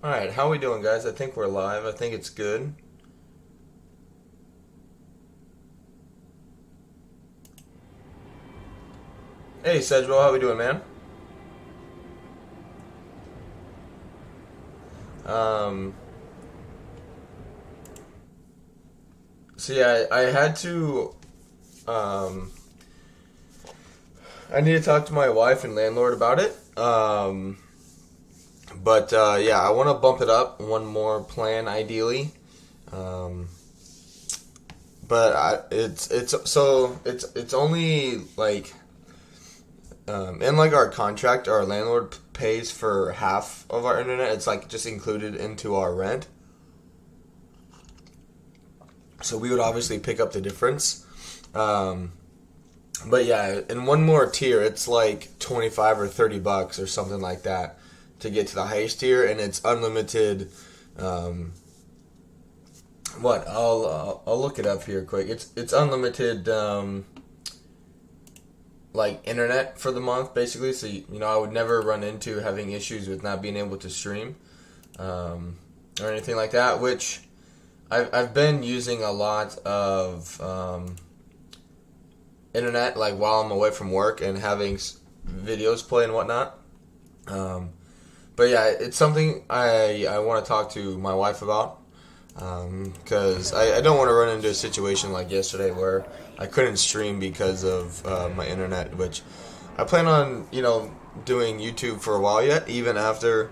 Alright, how we doing, guys? I think we're live. I think it's good. Hey, Sedgwill, how we doing, man? Um, so yeah, I had to, um, I need to talk to my wife and landlord about it. But yeah, I want to bump it up one more plan, ideally. Um, but it's only like in like our contract, our landlord pays for half of our internet. It's like just included into our rent. So we would obviously pick up the difference. Um, but yeah, in one more tier, it's like 25 or $30 or something like that to get to the highest tier, and it's unlimited. Um, I'll look it up here quick. It's unlimited. Like internet for the month basically, so I would never run into having issues with not being able to stream or anything like that, which I've been using a lot of internet like while I'm away from work and having videos play and whatnot. But yeah, it's something I want to talk to my wife about, because I don't want to run into a situation like yesterday where I couldn't stream because of my internet, which I plan on, doing YouTube for a while yet, even after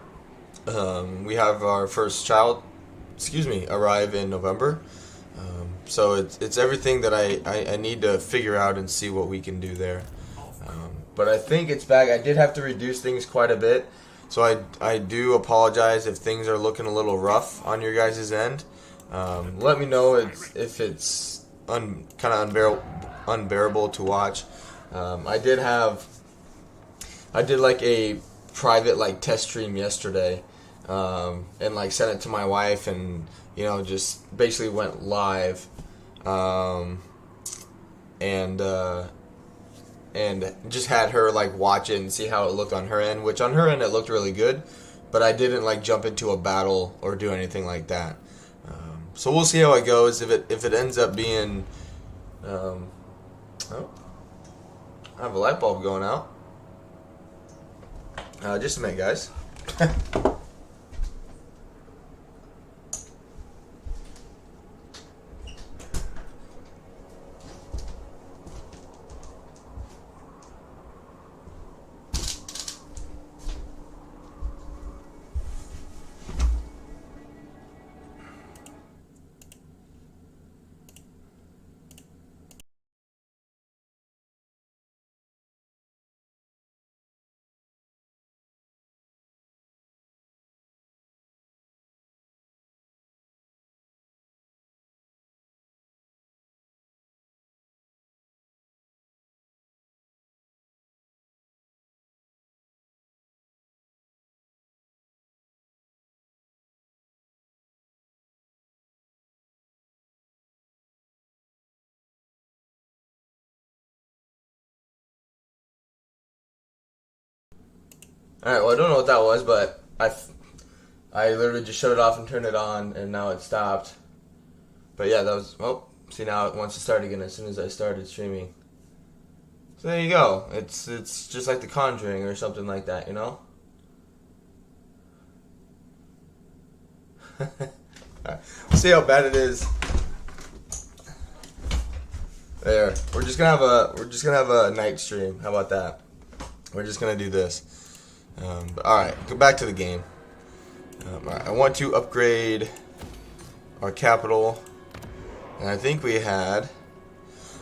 we have our first child, arrive in November. So it's everything that I need to figure out and see what we can do there. But I think it's back. I did have to reduce things quite a bit, so I do apologize if things are looking a little rough on your guys' end. Let me know if it's kind of unbearable to watch. I did like a private like test stream yesterday, and like sent it to my wife, and just basically went live, and just had her like watch it and see how it looked on her end. Which on her end it looked really good, but I didn't like jump into a battle or do anything like that. So we'll see how it goes. If it ends up being, oh, I have a light bulb going out. Just a minute, guys. All right. Well, I don't know what that was, but I literally just shut it off and turned it on, and now it stopped. But yeah, that was. Oh, see, now it wants to start again as soon as I started streaming. So there you go. It's just like The Conjuring or something like that, Alright, we'll see how bad it is. There. We're just gonna have a night stream. How about that? We're just gonna do this. All right, go back to the game. All right, I want to upgrade our capital, and I think we had.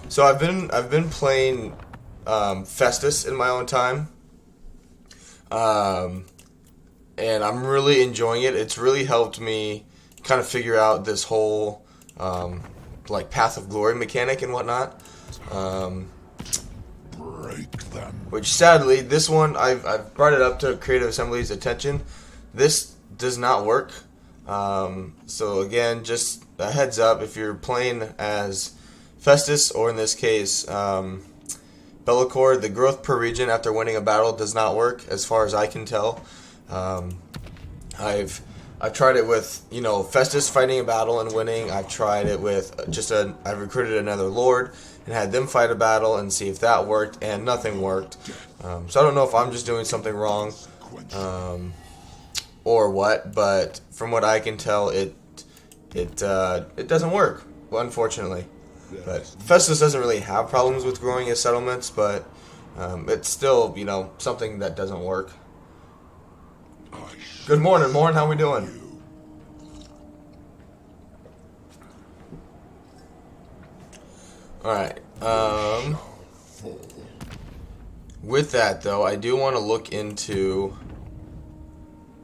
So I've been playing Festus in my own time, and I'm really enjoying it. It's really helped me kind of figure out this whole like Path of Glory mechanic and whatnot. Break them. Which sadly, this one I've brought it up to Creative Assembly's attention. This does not work. So again, just a heads up, if you're playing as Festus, or in this case Belakor, the growth per region after winning a battle does not work, as far as I can tell. I've I've tried it with, you know, Festus fighting a battle and winning. I've tried it with I've recruited another Lord and had them fight a battle and see if that worked, and nothing worked. So I don't know if I'm just doing something wrong or what, but from what I can tell, it doesn't work, unfortunately. But Festus doesn't really have problems with growing his settlements, but it's still, you know, something that doesn't work. Good morning, Morn. How we doing? Alright. With that, though, I do want to look into...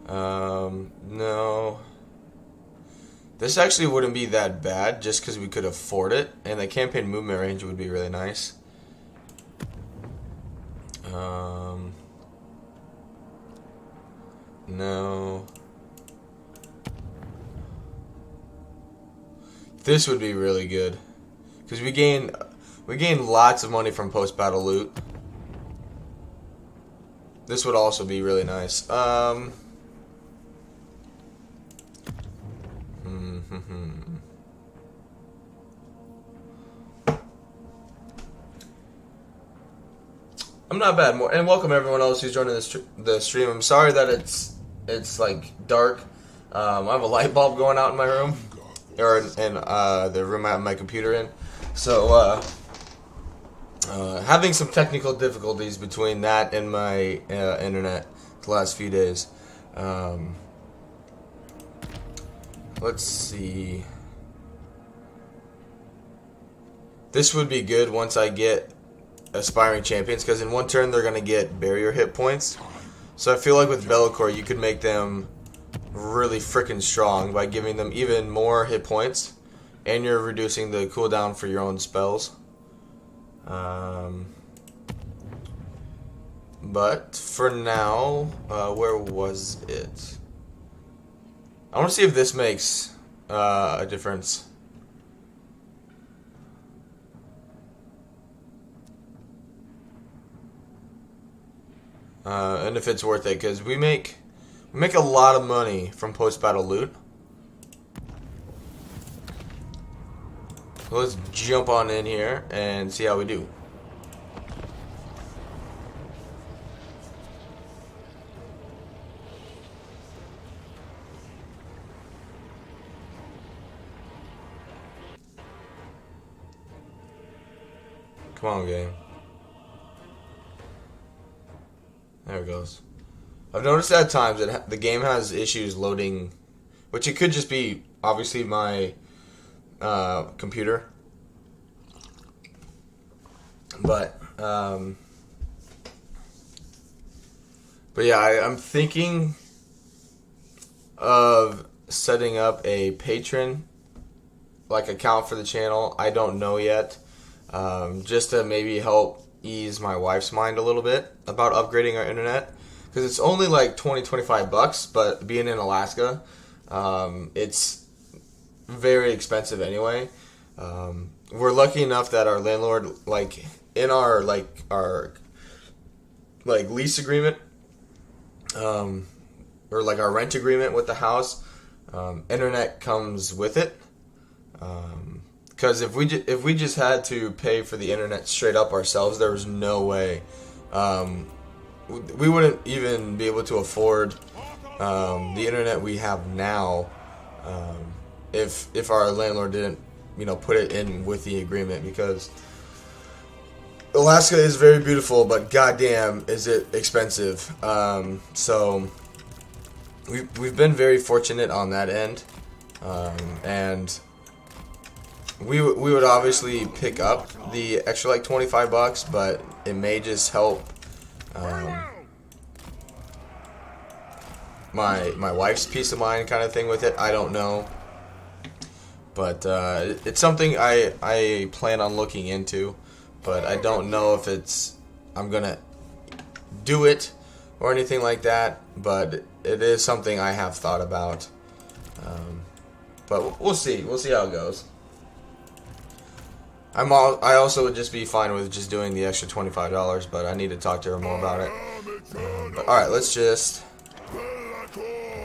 no... This actually wouldn't be that bad, just because we could afford it, and the campaign movement range would be really nice. No. This would be really good, because we gain lots of money from post-battle loot. This would also be really nice. I'm not bad, and welcome everyone else who's joining the stream. I'm sorry that it's like dark. I have a light bulb going out in my room, or in the room I have my computer in. So having some technical difficulties between that and my internet the last few days. Let's see. This would be good once I get aspiring champions, because in one turn they're going to get barrier hit points. So I feel like with Belakor you could make them really freaking strong by giving them even more hit points, and you're reducing the cooldown for your own spells. But for now, where was it? I want to see if this makes a difference. And if it's worth it, because we make a lot of money from post-battle loot. So let's jump on in here and see how we do. Come on, game. There it goes. I've noticed at times that the game has issues loading, which it could just be obviously my computer. But yeah, I'm thinking of setting up a patron account for the channel. I don't know yet. Just to maybe help ease my wife's mind a little bit about upgrading our internet, because it's only like $20-25, but being in Alaska, it's very expensive anyway. We're lucky enough that our landlord, in our lease agreement, or our rent agreement with the house, internet comes with it. Because if we just had to pay for the internet straight up ourselves, there was no way. We wouldn't even be able to afford the internet we have now if our landlord didn't, put it in with the agreement. Because Alaska is very beautiful, but goddamn, is it expensive. So we've been very fortunate on that end, and we would obviously pick up the extra $25, but it may just help my wife's peace of mind kind of thing with it. I don't know, but it's something I plan on looking into, but I don't know if I'm gonna do it or anything like that. But it is something I have thought about. But we'll see how it goes. I also would just be fine with just doing the extra $25, but I need to talk to her more about it. But alright, let's just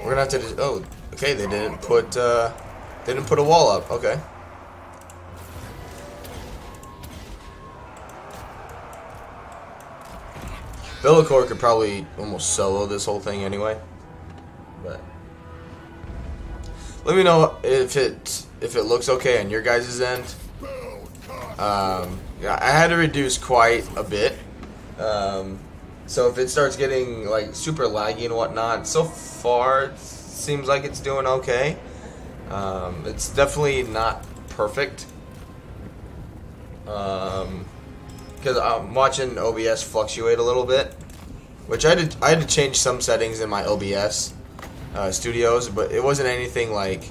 We're gonna have to. Oh, okay. They didn't put a wall up. Okay. Belakor could probably almost solo this whole thing anyway. But let me know if it looks okay on your guys' end. Yeah, I had to reduce quite a bit. So if it starts getting like super laggy and whatnot, so far it seems like it's doing okay. It's definitely not perfect. Because I'm watching OBS fluctuate a little bit, which I had to change some settings in my OBS studios, but it wasn't anything like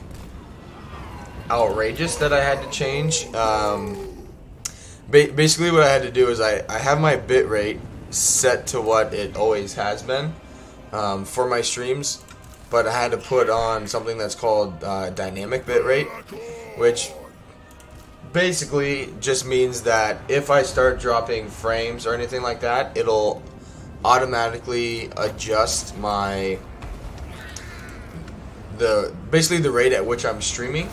outrageous that I had to change. Basically what I had to do is I have my bitrate set to what it always has been for my streams, but I had to put on something that's called dynamic bitrate, which basically just means that if I start dropping frames or anything like that, it'll automatically adjust basically the rate at which I'm streaming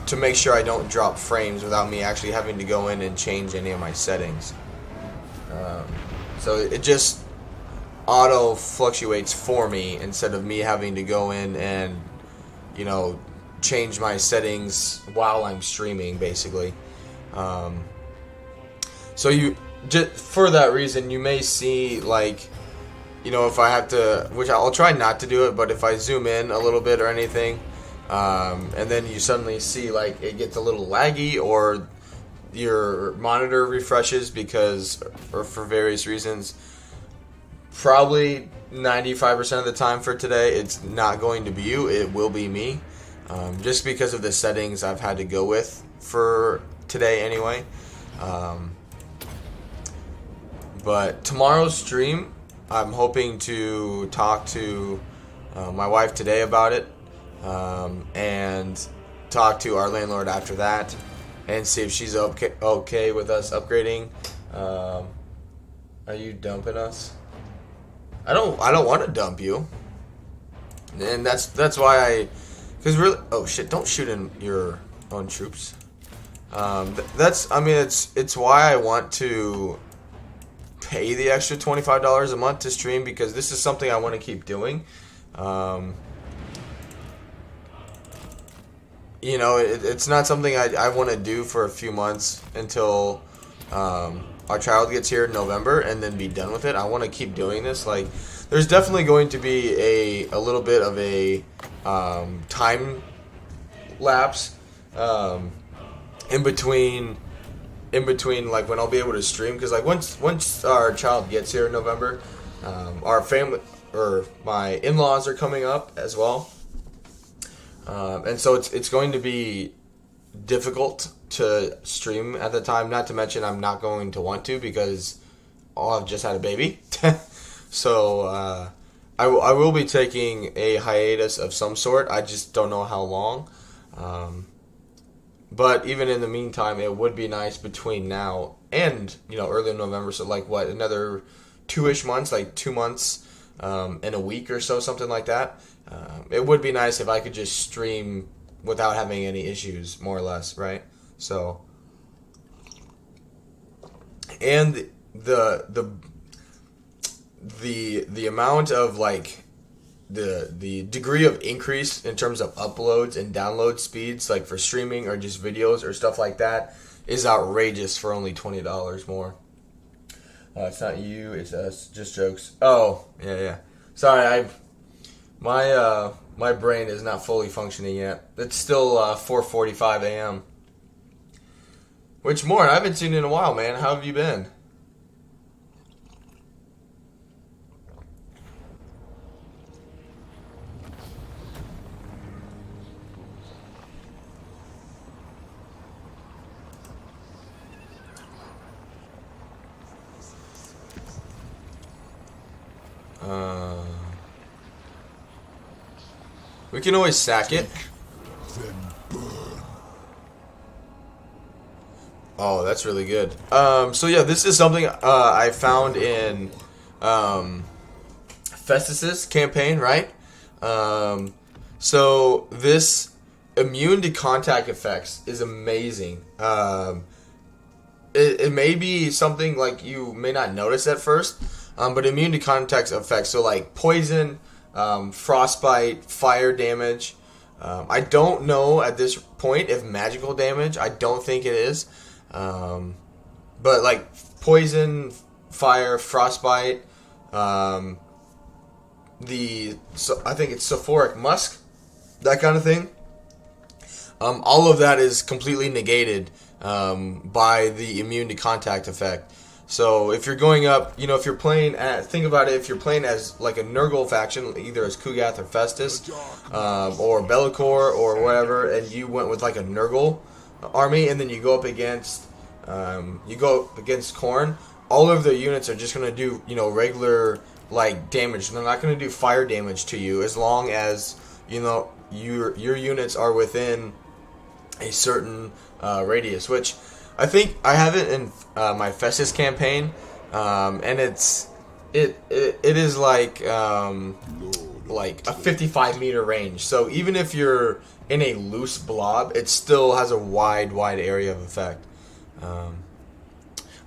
to make sure I don't drop frames without me actually having to go in and change any of my settings. So it just auto fluctuates for me instead of me having to go in and, you know, change my settings while I'm streaming, basically. So you just for that reason, you may see, like, you know, if I have to, which I'll try not to do it, but if I zoom in a little bit or anything, and then you suddenly see like it gets a little laggy or your monitor refreshes or for various reasons, probably 95% of the time for today, it's not going to be you, it will be me. Just because of the settings I've had to go with for today anyway. But tomorrow's stream, I'm hoping to talk to my wife today about it, and talk to our landlord after that and see if she's okay with us upgrading. Are you dumping us? I don't want to dump you. And that's why because really, oh shit, don't shoot in your own troops. It's why I want to pay the extra $25 a month to stream, because this is something I want to keep doing. You know, it's not something I want to do for a few months until our child gets here in November and then be done with it. I want to keep doing this. Like, there's definitely going to be a little bit of a time lapse in between like when I'll be able to stream, because like once our child gets here in November, our family or my in-laws are coming up as well, and so it's going to be difficult to stream at the time. Not to mention I'm not going to want to, because I've just had a baby. So I will be taking a hiatus of some sort. I just don't know how long. But even in the meantime, it would be nice between now and, you know, early November. So like what, another 2-ish months, like 2 months in a week or so, something like that. It would be nice if I could just stream without having any issues, more or less, right? So, and the amount of like the degree of increase in terms of uploads and download speeds, like for streaming or just videos or stuff like that, is outrageous for only $20 more. It's not you, it's us, just jokes. Oh, yeah. Sorry, my brain is not fully functioning yet. It's still 4:45 a.m. Which, Morn, I haven't seen you in a while, man. How have you been? We can always sack it. Oh, that's really good. So yeah, this is something I found in Festus's campaign, right? So this immune to contact effects is amazing. It may be something like you may not notice at first, but immune to contact effects, so like poison, frostbite, fire damage. I don't know at this point if magical damage. I don't think it is. But like poison, fire, frostbite, I think it's sulfuric musk, that kind of thing. All of that is completely negated by the immune to contact effect. So if you're going up, if you're playing think about it, if you're playing as like a Nurgle faction, either as Kugath or Festus, or Belakor or whatever, and you went with like a Nurgle army, and then you go up against Khorne, all of their units are just going to do, regular like damage. They're not going to do fire damage to you as long as, your units are within a certain radius, which I think I have it in my Festus campaign, and it is like a 55-meter range. So even if you're in a loose blob, it still has a wide area of effect. I'm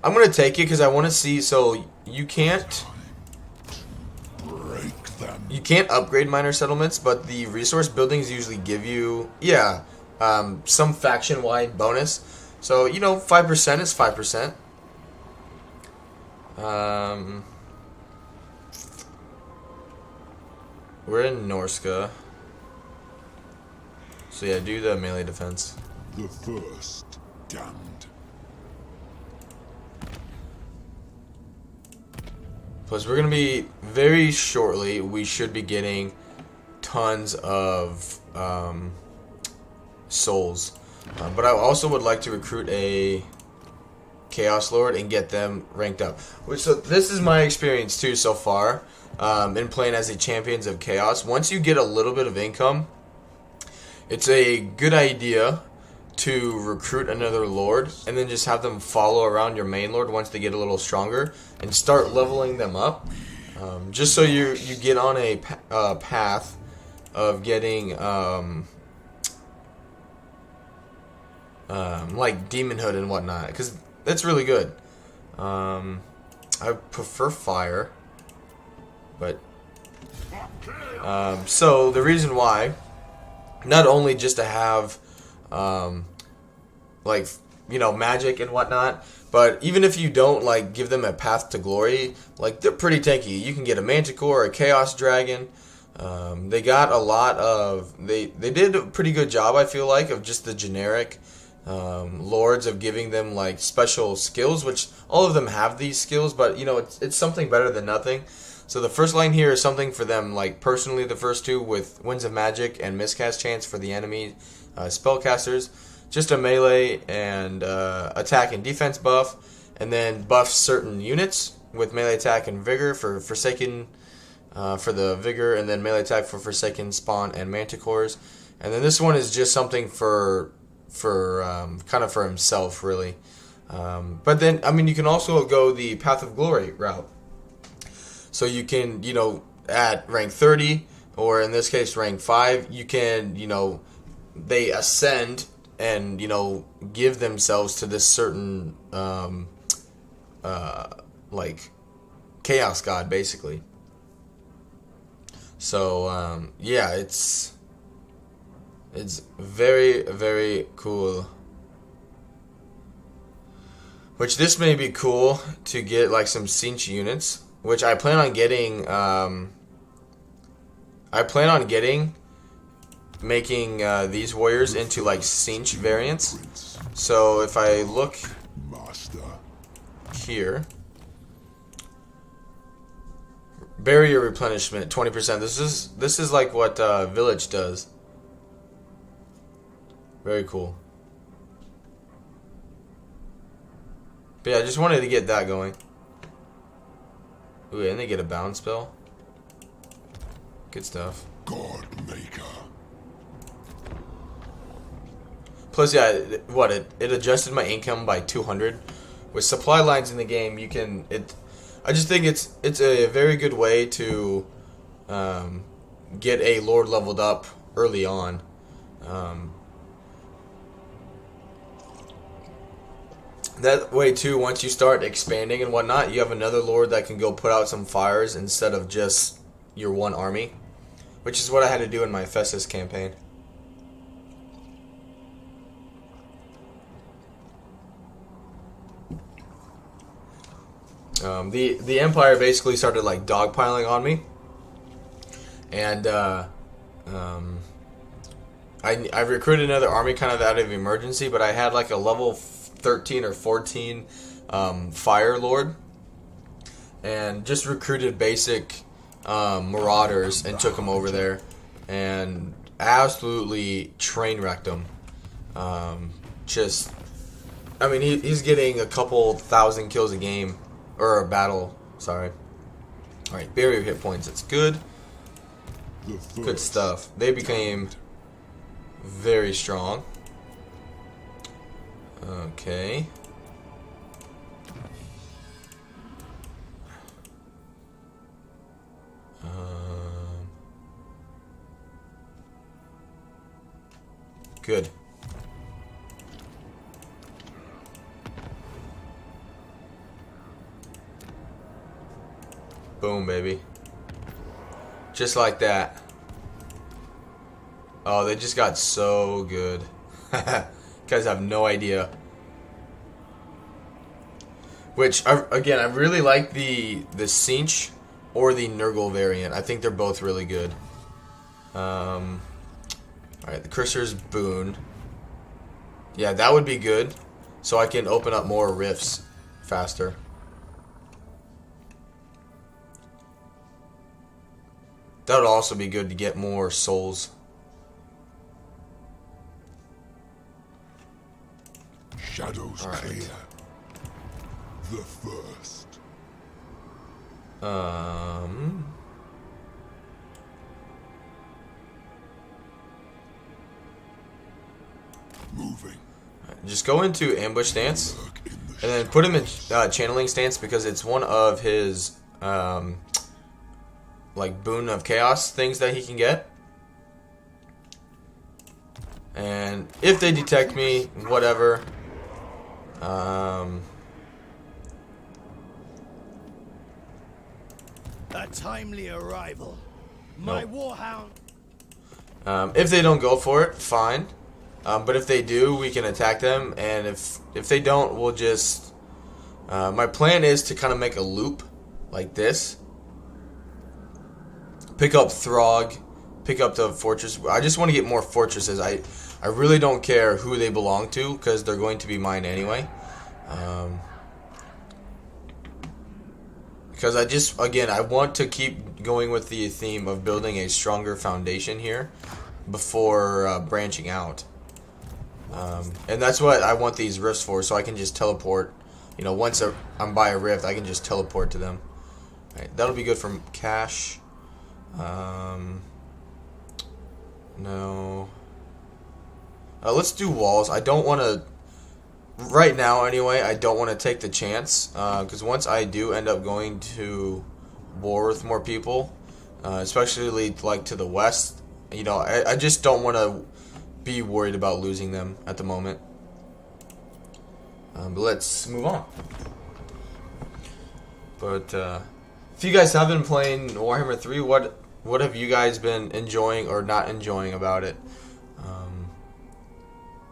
gonna take it because I want to see. So you can't upgrade minor settlements, but the resource buildings usually give you some faction-wide bonus. So 5% is 5%. We're in Norska. So yeah, do the melee defense. The first damned. Plus, we're going to be, very shortly, we should be getting tons of souls. But I also would like to recruit a Chaos Lord and get them ranked up. So this is my experience too so far in playing as the Champions of Chaos. Once you get a little bit of income, it's a good idea to recruit another Lord and then just have them follow around your main Lord once they get a little stronger and start leveling them up. Just so you get on a path of getting like demonhood and whatnot, because that's really good. I prefer fire, but so the reason why, not only just to have magic and whatnot, but even if you don't give them a path to glory, they're pretty tanky. You can get a Manticore, a Chaos Dragon. They got a lot of they did a pretty good job, I feel like, of just the generic lords, of giving them special skills, which all of them have these skills, but it's something better than nothing. So the first line here is something for them, personally the first two with Winds of Magic and Miscast Chance for the enemy spellcasters, just a melee and attack and defense buff, and then buff certain units with melee attack and vigor for Forsaken, for the vigor, and then melee attack for Forsaken, Spawn, and Manticores. And then this one is just something for kind of for himself, really. But then, you can also go the Path of Glory route. So you can, at rank 30, or in this case rank 5, you can, they ascend and, give themselves to this certain, chaos god, basically. So, yeah, it's very, very cool. Which this may be cool to get some cinch units, which I plan on getting. Making these warriors into cinch variants. So if I look here, barrier replenishment 20%. This is like what Village does. Very cool. But yeah, I just wanted to get that going. Ooh, and they get a bound spell. Good stuff. God Maker. Plus, yeah, it adjusted my income by 200. With supply lines in the game, you can I just think it's a very good way to get a lord leveled up early on. That way too, once you start expanding and whatnot, you have another lord that can go put out some fires instead of just your one army, which is what I had to do in my Festus campaign. The Empire basically started like dogpiling on me, and I recruited another army kind of out of emergency, but I had like a level 13 or 14 Fire Lord, and just recruited basic Marauders and took them over there, and absolutely train wrecked them. I mean, he's getting a couple thousand kills a game. Or a battle, sorry. Alright, barrier hit points, it's good. Good stuff. They became very strong. Okay. Good. Boom, baby. Just like that. Oh, they just got so good. Guys have no idea. Which, again, I really like the Cinch or the Nurgle variant. I think they're both really good. Alright, the Crusader's Boon. Yeah, that would be good. So I can open up more rifts faster. That would also be good to get more souls. Shadows clear. The first. Moving. Just go into ambush stance, and then put him in channeling stance because it's one of his like boon of chaos things that he can get. And if they detect me, whatever. A timely arrival. My warhound. If they don't go for it, fine. But if they do, we can attack them. And if they don't, we'll just... my plan is to kind of make a loop like this. Pick up Throg. Pick up the fortress. I just want to get more fortresses. I really don't care who they belong to because they're going to be mine anyway. Because I want to keep going with the theme of building a stronger foundation here before branching out. And that's what I want these rifts for, so I can just teleport. You know, once I'm by a rift, I can just teleport to them. Right, that'll be good for cash. No. Let's do walls. I don't want to... Right now, anyway, I don't want to take the chance. Because once I do end up going to war with more people, especially like to the west, you know, I just don't want to be worried about losing them at the moment. But let's move on. But if you guys have been playing Warhammer 3, what have you guys been enjoying or not enjoying about it?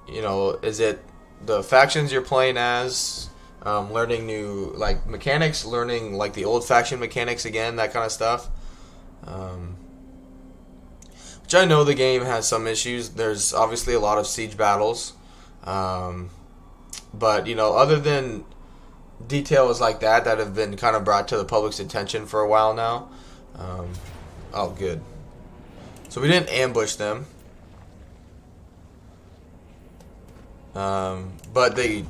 You know, is it the factions you're playing as, learning new like mechanics, learning like the old faction mechanics again, that kind of stuff? Which I know the game has some issues. There's obviously a lot of siege battles, but you know, other than details like that have been kind of brought to the public's attention for a while now. Oh, good. So we didn't ambush them. But they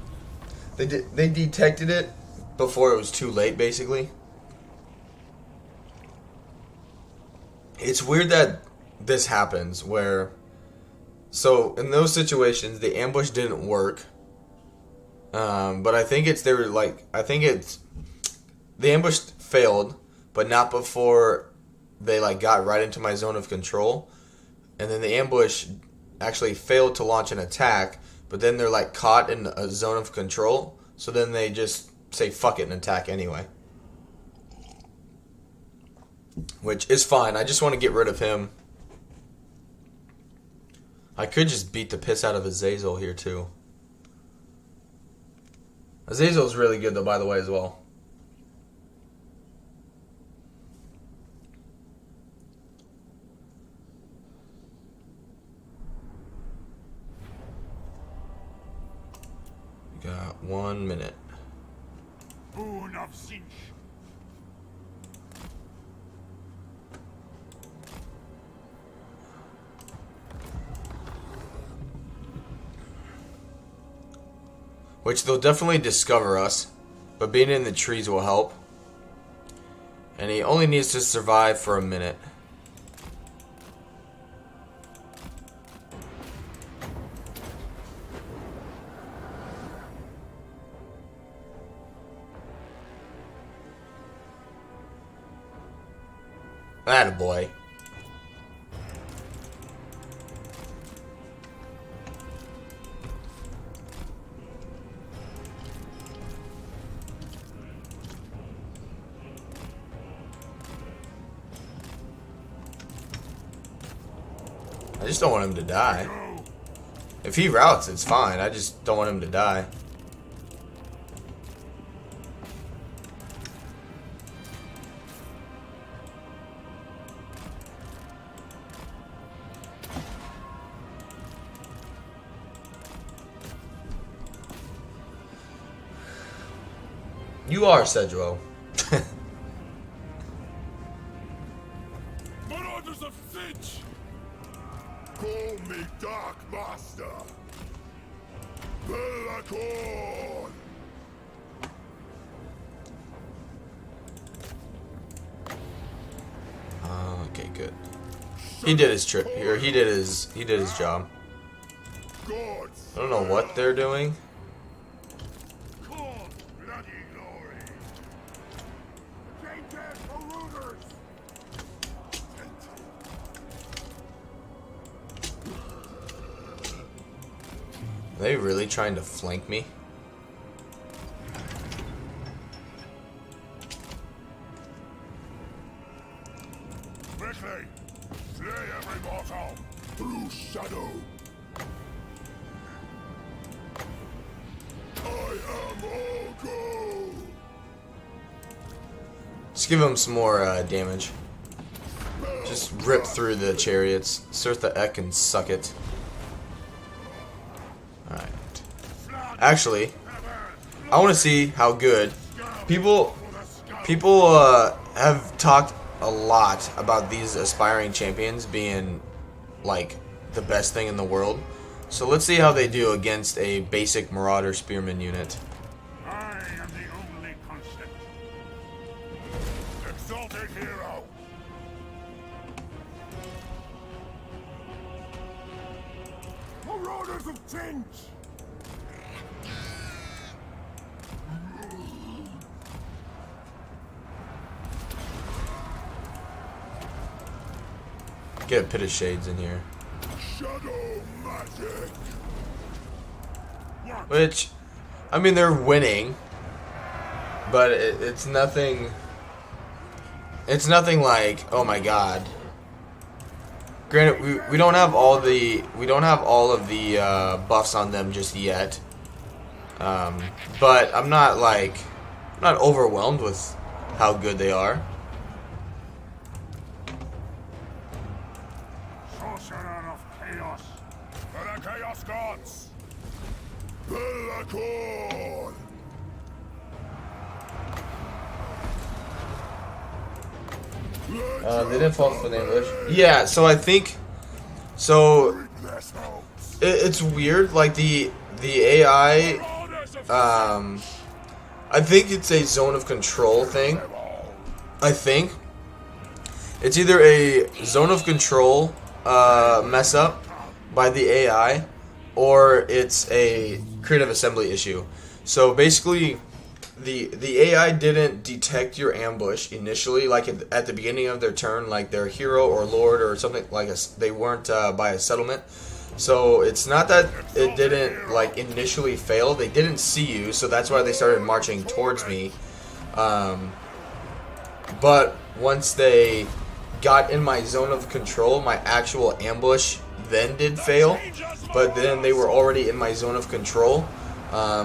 detected it before it was too late, basically. It's weird that this happens where... So, in those situations, the ambush didn't work. But I think it's... The ambush failed, but not before they like got right into my zone of control, and then the ambush actually failed to launch an attack, but then they're like caught in a zone of control, so then they just say fuck it and attack anyway. Which is fine. I just want to get rid of him. I could just beat the piss out of Azazel here too. Azazel's really good though, by the way, as well. We got 1 minute. Boon of Sinch. Which they'll definitely discover us, but being in the trees will help. And he only needs to survive for a minute. Attaboy. I just don't want him to die. If he routes, it's fine. I just don't want him to die. You are Sedro. Marauders of Finch! Call me Dark Master. Belakor! Okay, good. He did his trip here. He did his job. I don't know what they're doing. Are they really trying to flank me? Quickly! Slay every mortal! Through shadow! I am Orko! Just give him some more damage. Just rip through the chariots. Surtha Ek and suck it. Alright. Actually, I want to see how good people have talked a lot about these aspiring champions being like the best thing in the world. So let's see how they do against a basic Marauder Spearman unit. I am the only constant. Exalted hero! Marauders of Finch! Get a Pit of Shades in here. Shadow magic! Which, I mean, they're winning, but it's nothing. It's nothing like, oh my god. Granted, we don't have all the buffs on them just yet. But I'm not overwhelmed with how good they are. Sorcerer of chaos. For the Chaos Gods! Belakor! They didn't fall for the ambush. Yeah, so I think, so it's weird. Like the AI, I think it's a zone of control thing. I think it's either a zone of control mess up by the AI, or it's a creative assembly issue. So basically, the AI didn't detect your ambush initially, like at the beginning of their turn, like their hero or lord or something like they weren't by a settlement. So it's not that it didn't like initially fail. They didn't see you, so that's why they started marching towards me. But once they got in my zone of control, my actual ambush then did fail. But then they were already in my zone of control.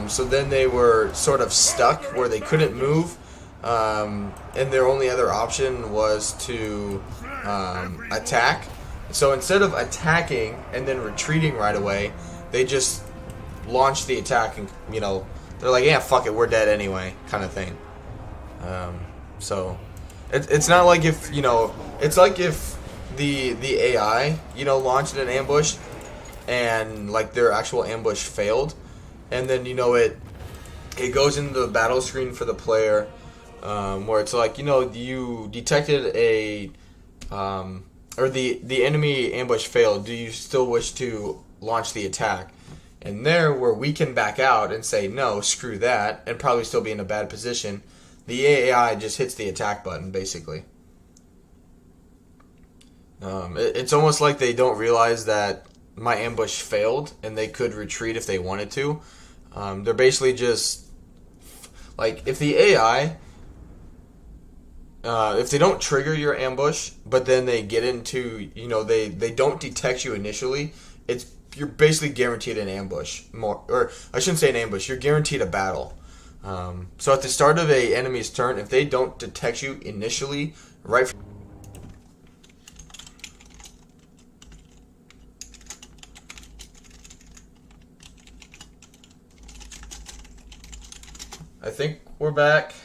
So then they were sort of stuck where they couldn't move, and their only other option was to attack. So instead of attacking and then retreating right away, they just launched the attack, and they're like, yeah, fuck it, we're dead anyway, kind of thing. So it's not like if it's like if the AI launched an ambush and like their actual ambush failed. And then it goes into the battle screen for the player, where it's like you detected a or the enemy ambush failed. Do you still wish to launch the attack? And there, where we can back out and say no, screw that, and probably still be in a bad position, the AI just hits the attack button basically. It's almost like they don't realize that my ambush failed and they could retreat if they wanted to. They're basically just like, if the AI, if they don't trigger your ambush, but then they get into, they don't detect you initially, you're basically guaranteed an ambush. Or I shouldn't say an ambush, you're guaranteed a battle. So at the start of a enemy's turn, if they don't detect you initially, right from I think we're back.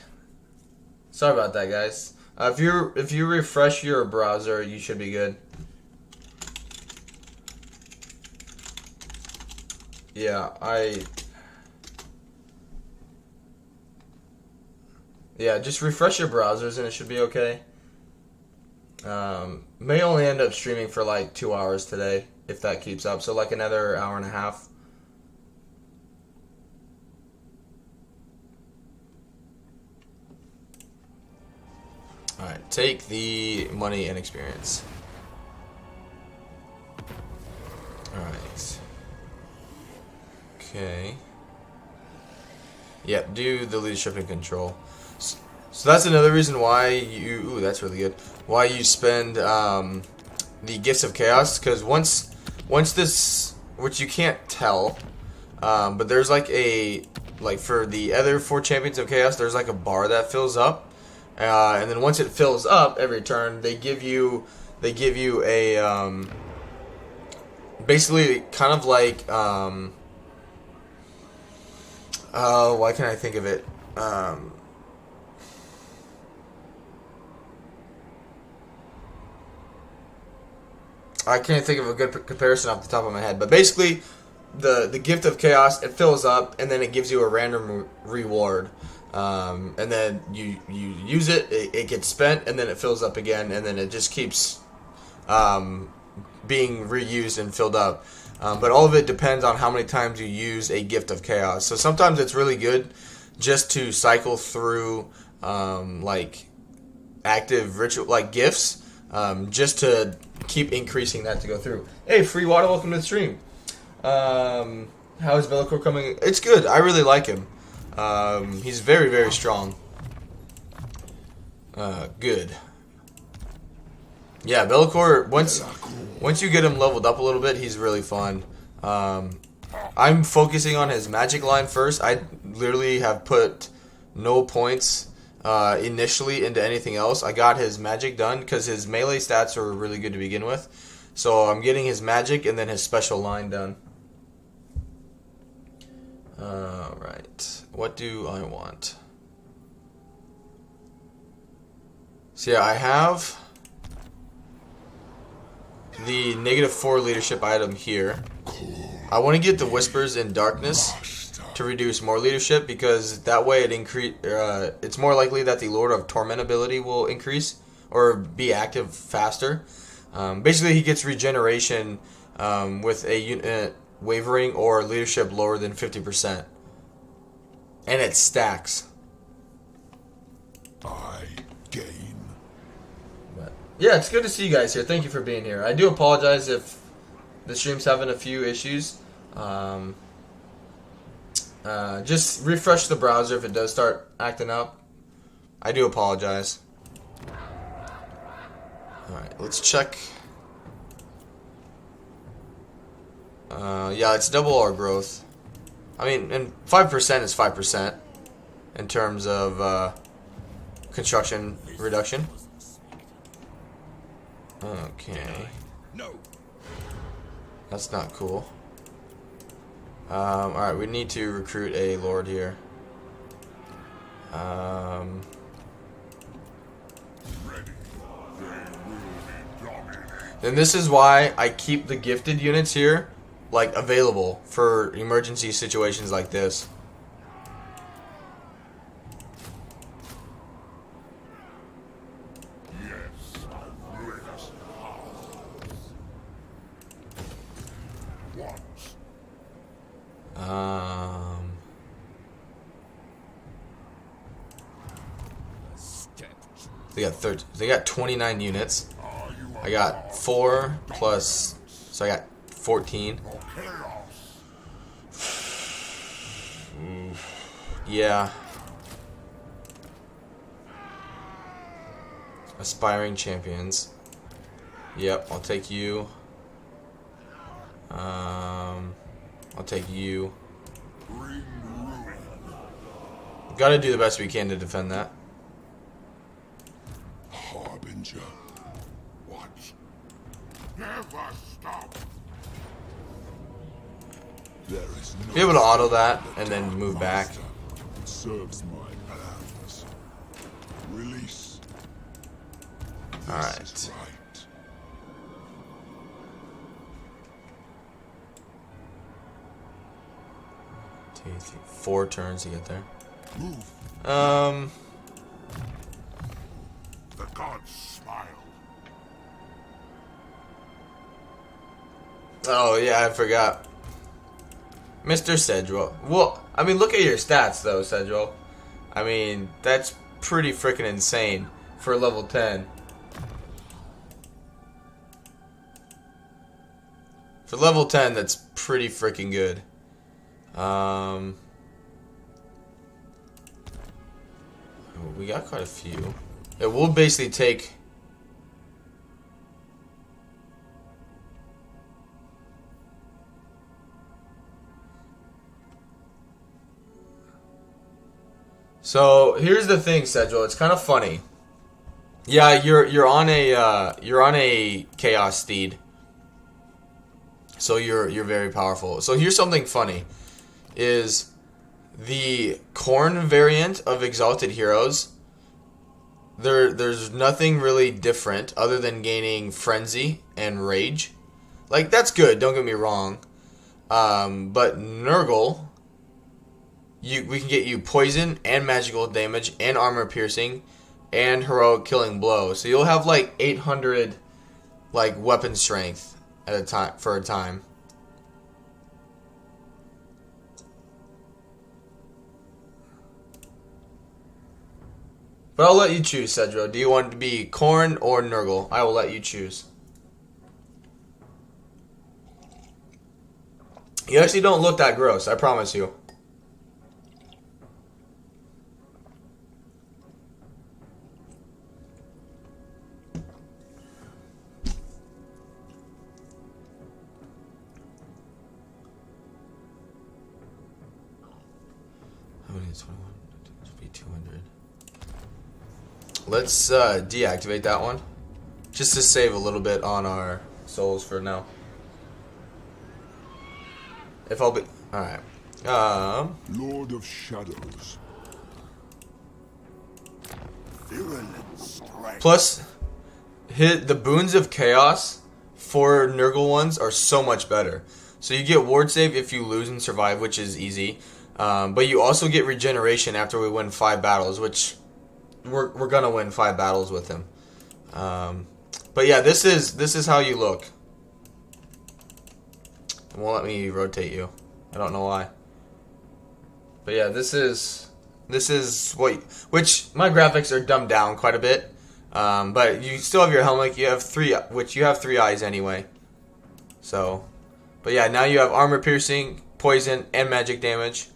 Sorry about that, guys. If you refresh your browser, you should be good. Yeah, just refresh your browsers and it should be okay. May only end up streaming for like 2 hours today, if that keeps up. So like another hour and a half. Alright, take the money and experience. Alright. Okay. Yep, do the leadership and control. So that's another reason why you... Ooh, that's really good. Why you spend the Gifts of Chaos. Because once this... Which you can't tell. But there's like a... Like for the other 4 Champions of Chaos, there's like a bar that fills up. And then once it fills up every turn, they give you a basically kind of like why can't I think of it? I can't think of a good comparison off the top of my head, but basically the Gift of Chaos, it fills up and then it gives you a random reward. And then you use it, it gets spent, and then it fills up again, and then it just keeps being reused and filled up. But all of it depends on how many times you use a Gift of Chaos. So sometimes it's really good just to cycle through like active ritual, like gifts, just to keep increasing that to go through. Hey, Free Water, welcome to the stream. How is Belakor coming? It's good. I really like him. He's very, very strong. Good. Yeah, Belakor, once you get him leveled up a little bit, he's really fun. I'm focusing on his magic line first. I literally have put no points initially into anything else. I got his magic done because his melee stats are really good to begin with. So I'm getting his magic and then his special line done. Alright. What do I want? So yeah, I have the -4 leadership item here. I want to get the Whispers in Darkness to reduce more leadership, because that way it's more likely that the Lord of Torment ability will increase or be active faster. Basically, he gets regeneration with a unit wavering or leadership lower than 50%. And it stacks. I gain. But yeah, it's good to see you guys here. Thank you for being here. I do apologize if the stream's having a few issues. Just refresh the browser if it does start acting up. I do apologize. Alright, let's check. Yeah, it's double our growth. I mean, and 5% is 5% in terms of construction reduction. Okay. No. That's not cool. Alright, we need to recruit a lord here. And this is why I keep the gifted units here, like, available for emergency situations like this. Yes. Let us once. They got 29 units. I got 4 plus, so I got 14. Yeah. Aspiring champions. Yep, I'll take you. I'll take you. Gotta do the best we can to defend that. Harbinger. Watch. Never stop. There is no Be able to auto that and then move back. It serves my plans. Release. Alright. This is right. 2, 3, 4 turns to get there. Move. The gods smile. Oh yeah, I forgot. Mr. Cedro. Well, I mean, look at your stats though, Cedro. I mean, that's pretty freaking insane for level 10. For level 10, that's pretty freaking good. We got quite a few. It will basically take... So here's the thing, Cedro. It's kind of funny. Yeah, you're on a chaos steed. So you're very powerful. So here's something funny, is the Khorne variant of Exalted Heroes. There's nothing really different other than gaining Frenzy and Rage. Like, that's good, don't get me wrong. But Nurgle, we can get you Poison and Magical Damage and Armor Piercing and Heroic Killing Blow. So you'll have like 800 like weapon strength at a time for a time. But I'll let you choose, Cedro. Do you want it to be Khorne or Nurgle? I will let you choose. You actually don't look that gross, I promise you. How many is 21? It should be 200. Let's deactivate that one, just to save a little bit on our souls for now. If I'll be alright. Lord of Shadows. Plus, the boons of chaos for Nurgle ones are so much better. So you get ward save if you lose and survive, which is easy. But you also get regeneration after we win 5 battles, which we're gonna win 5 battles with him. But yeah, this is how you look. It won't let me rotate you. I don't know why. But yeah, this is This is which my graphics are dumbed down quite a bit. But you still have your helmet. You have three eyes anyway. So, but yeah, now you have armor piercing, poison, and magic damage.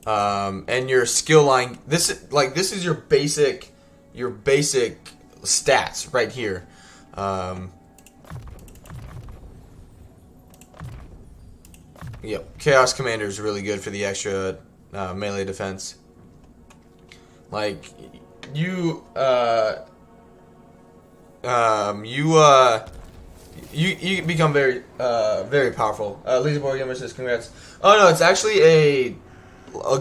And your skill line. This is your basic stats right here. Yep, Chaos Commander is really good for the extra melee defense. Like you become very powerful. Lazy Boy Gamer says congrats. Oh no, it's actually a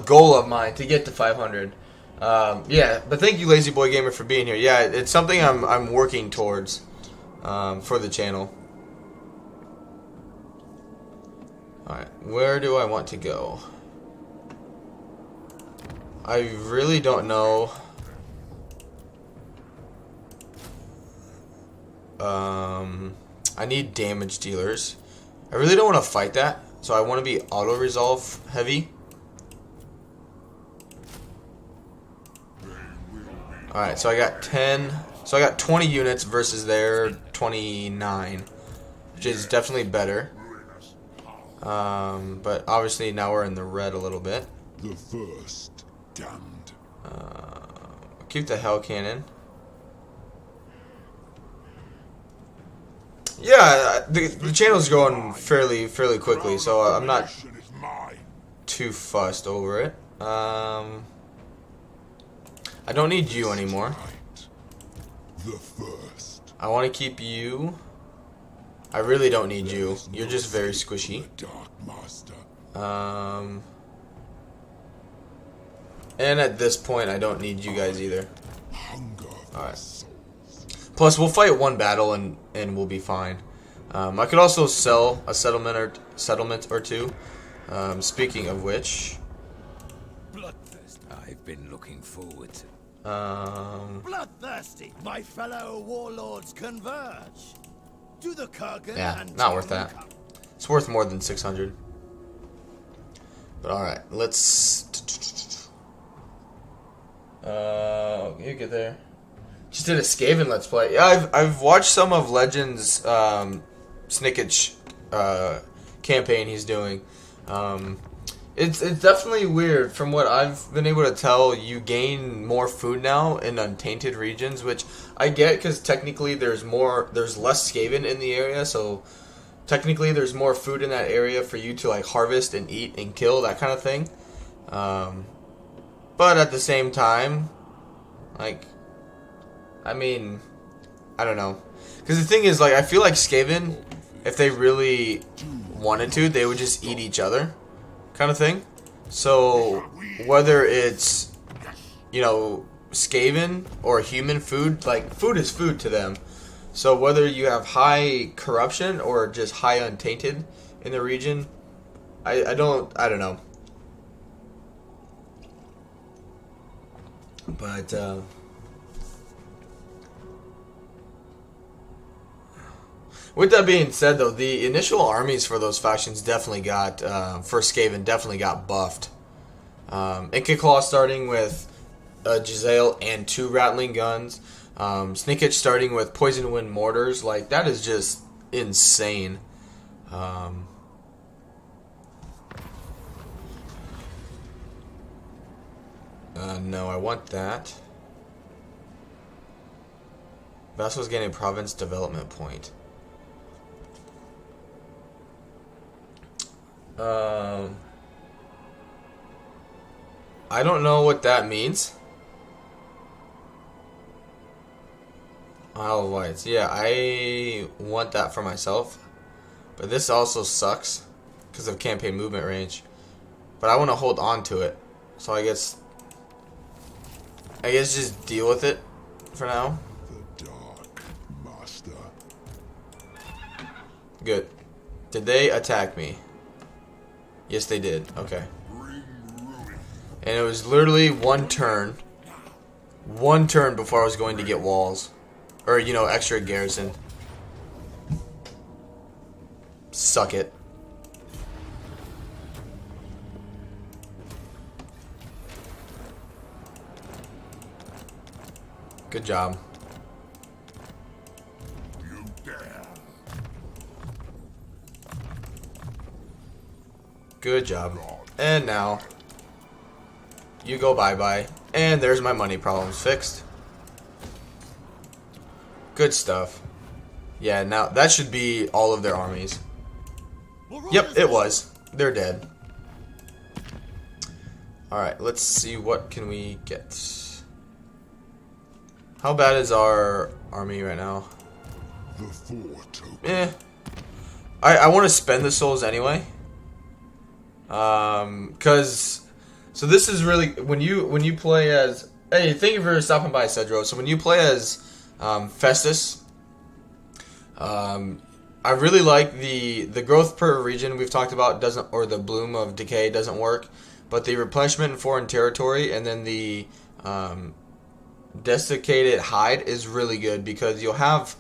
goal of mine to get to 500. Yeah, but thank you, Lazy Boy Gamer, for being here. Yeah, it's something I'm working towards for the channel. Alright, where do I want to go? I really don't know. I need damage dealers. I really don't want to fight that, so I want to be auto-resolve heavy. Alright, so I got 10. So I got 20 units versus their 29, which is definitely better. But obviously now we're in the red a little bit. The first damned. Keep the hell cannon. Yeah, the channel's going fairly quickly, so I'm not too fussed over it. I don't need you anymore. The first. I want to keep you. I really don't need you. You're just very squishy. Dark Master. And at this point, I don't need you guys either. Hunger. Alright. Plus, we'll fight one battle and we'll be fine. I could also sell a settlement or two. Speaking of which, Bloodthirst. I've been looking forward to. Bloodthirsty, my fellow warlords converge. Do the Kurgan yeah, and not worth that. It's worth more than 600. But alright, let's. You get there. Just did a Skaven Let's Play. Yeah, I've watched some of Legends Snicket's campaign he's doing. It's definitely weird. From what I've been able to tell, you gain more food now in untainted regions, which I get because technically there's less Skaven in the area, so technically there's more food in that area for you to like harvest and eat and kill, that kind of thing. But at the same time, like, I mean, I don't know, because the thing is, like, I feel like Skaven, if they really wanted to, they would just eat each other, kind of thing. So whether it's, you know, Skaven or human food, like, food is food to them. So whether you have high corruption or just high untainted in the region, I don't know. But with that being said, though, the initial armies for those factions definitely got, for Skaven, definitely got buffed. Inca Claw starting with Giselle and 2 rattling guns. Snicketch starting with Poison Wind mortars. Like, that is just insane. No, I want that. Vassal's getting a province development point. I don't know what that means. Isle of Lights. Yeah, I want that for myself. But this also sucks because of campaign movement range. But I want to hold on to it. So I guess just deal with it for now. The Dark Master. Good. Did they attack me? Yes, they did. Okay. And it was literally one turn. One turn before I was going to get walls. Or, you know, extra garrison. Suck it. Good job. You dare. Good job. And now, you go bye-bye. And there's my money problems fixed. Good stuff. Yeah, now that should be all of their armies. Yep, it was. They're dead. Alright, let's see what can we get. How bad is our army right now? The 4 token. Eh. I want to spend the souls anyway. Cause so this is really when you play as, hey, thank you for stopping by, Cedro. So when you play as Festus, I really like the growth per region we've talked about doesn't, or the bloom of decay doesn't work, but the replenishment in foreign territory and then the desiccated hide is really good because you'll have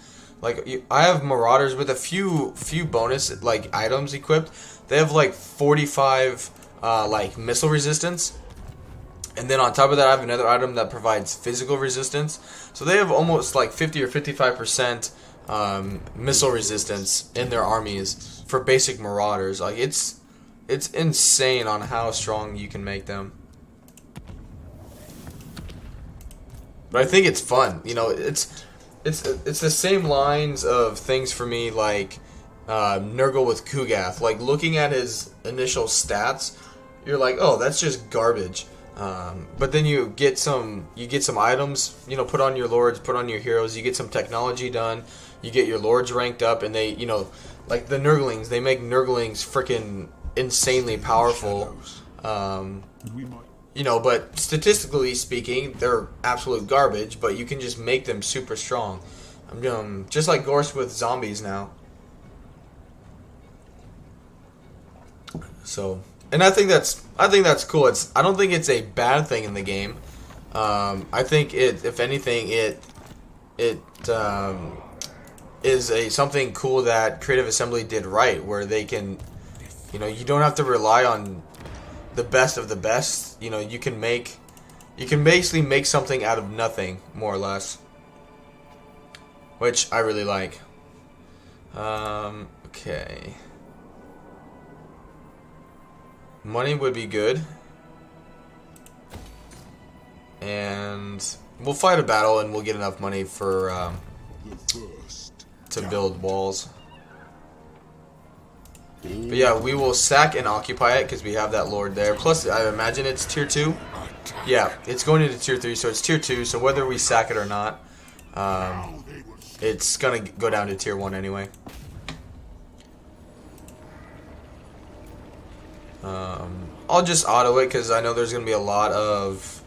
I have marauders with a few bonus like items equipped. They have like 45 like missile resistance, and then on top of that I have another item that provides physical resistance. So they have almost like 50 or 55% missile resistance in their armies for basic marauders. Like it's insane on how strong you can make them. But I think it's fun. You know, it's the same lines of things for me like Nurgle with Kugath. Like looking at his initial stats, you're like, oh, that's just garbage. But then you get some items, you know, put on your lords, put on your heroes. You get some technology done. You get your lords ranked up, and they, you know, like the Nurglings, they make Nurglings freaking insanely powerful. You know, but statistically speaking, they're absolute garbage. But you can just make them super strong. I'm just like Gorse with zombies now. So, and I think that's cool. I don't think it's a bad thing in the game. I think if anything, it is something cool that Creative Assembly did right, where they can, you know, you don't have to rely on the best of the best. You know, you can basically make something out of nothing, more or less, which I really like. Okay. Money would be good. And we'll fight a battle and we'll get enough money for to build walls. But yeah, we will sack and occupy it because we have that lord there. Plus, I imagine it's tier 2. Yeah, it's going into tier 3, so it's tier 2. So whether we sack it or not, it's going to go down to tier 1 anyway. I'll just auto it because I know there's going to be a lot of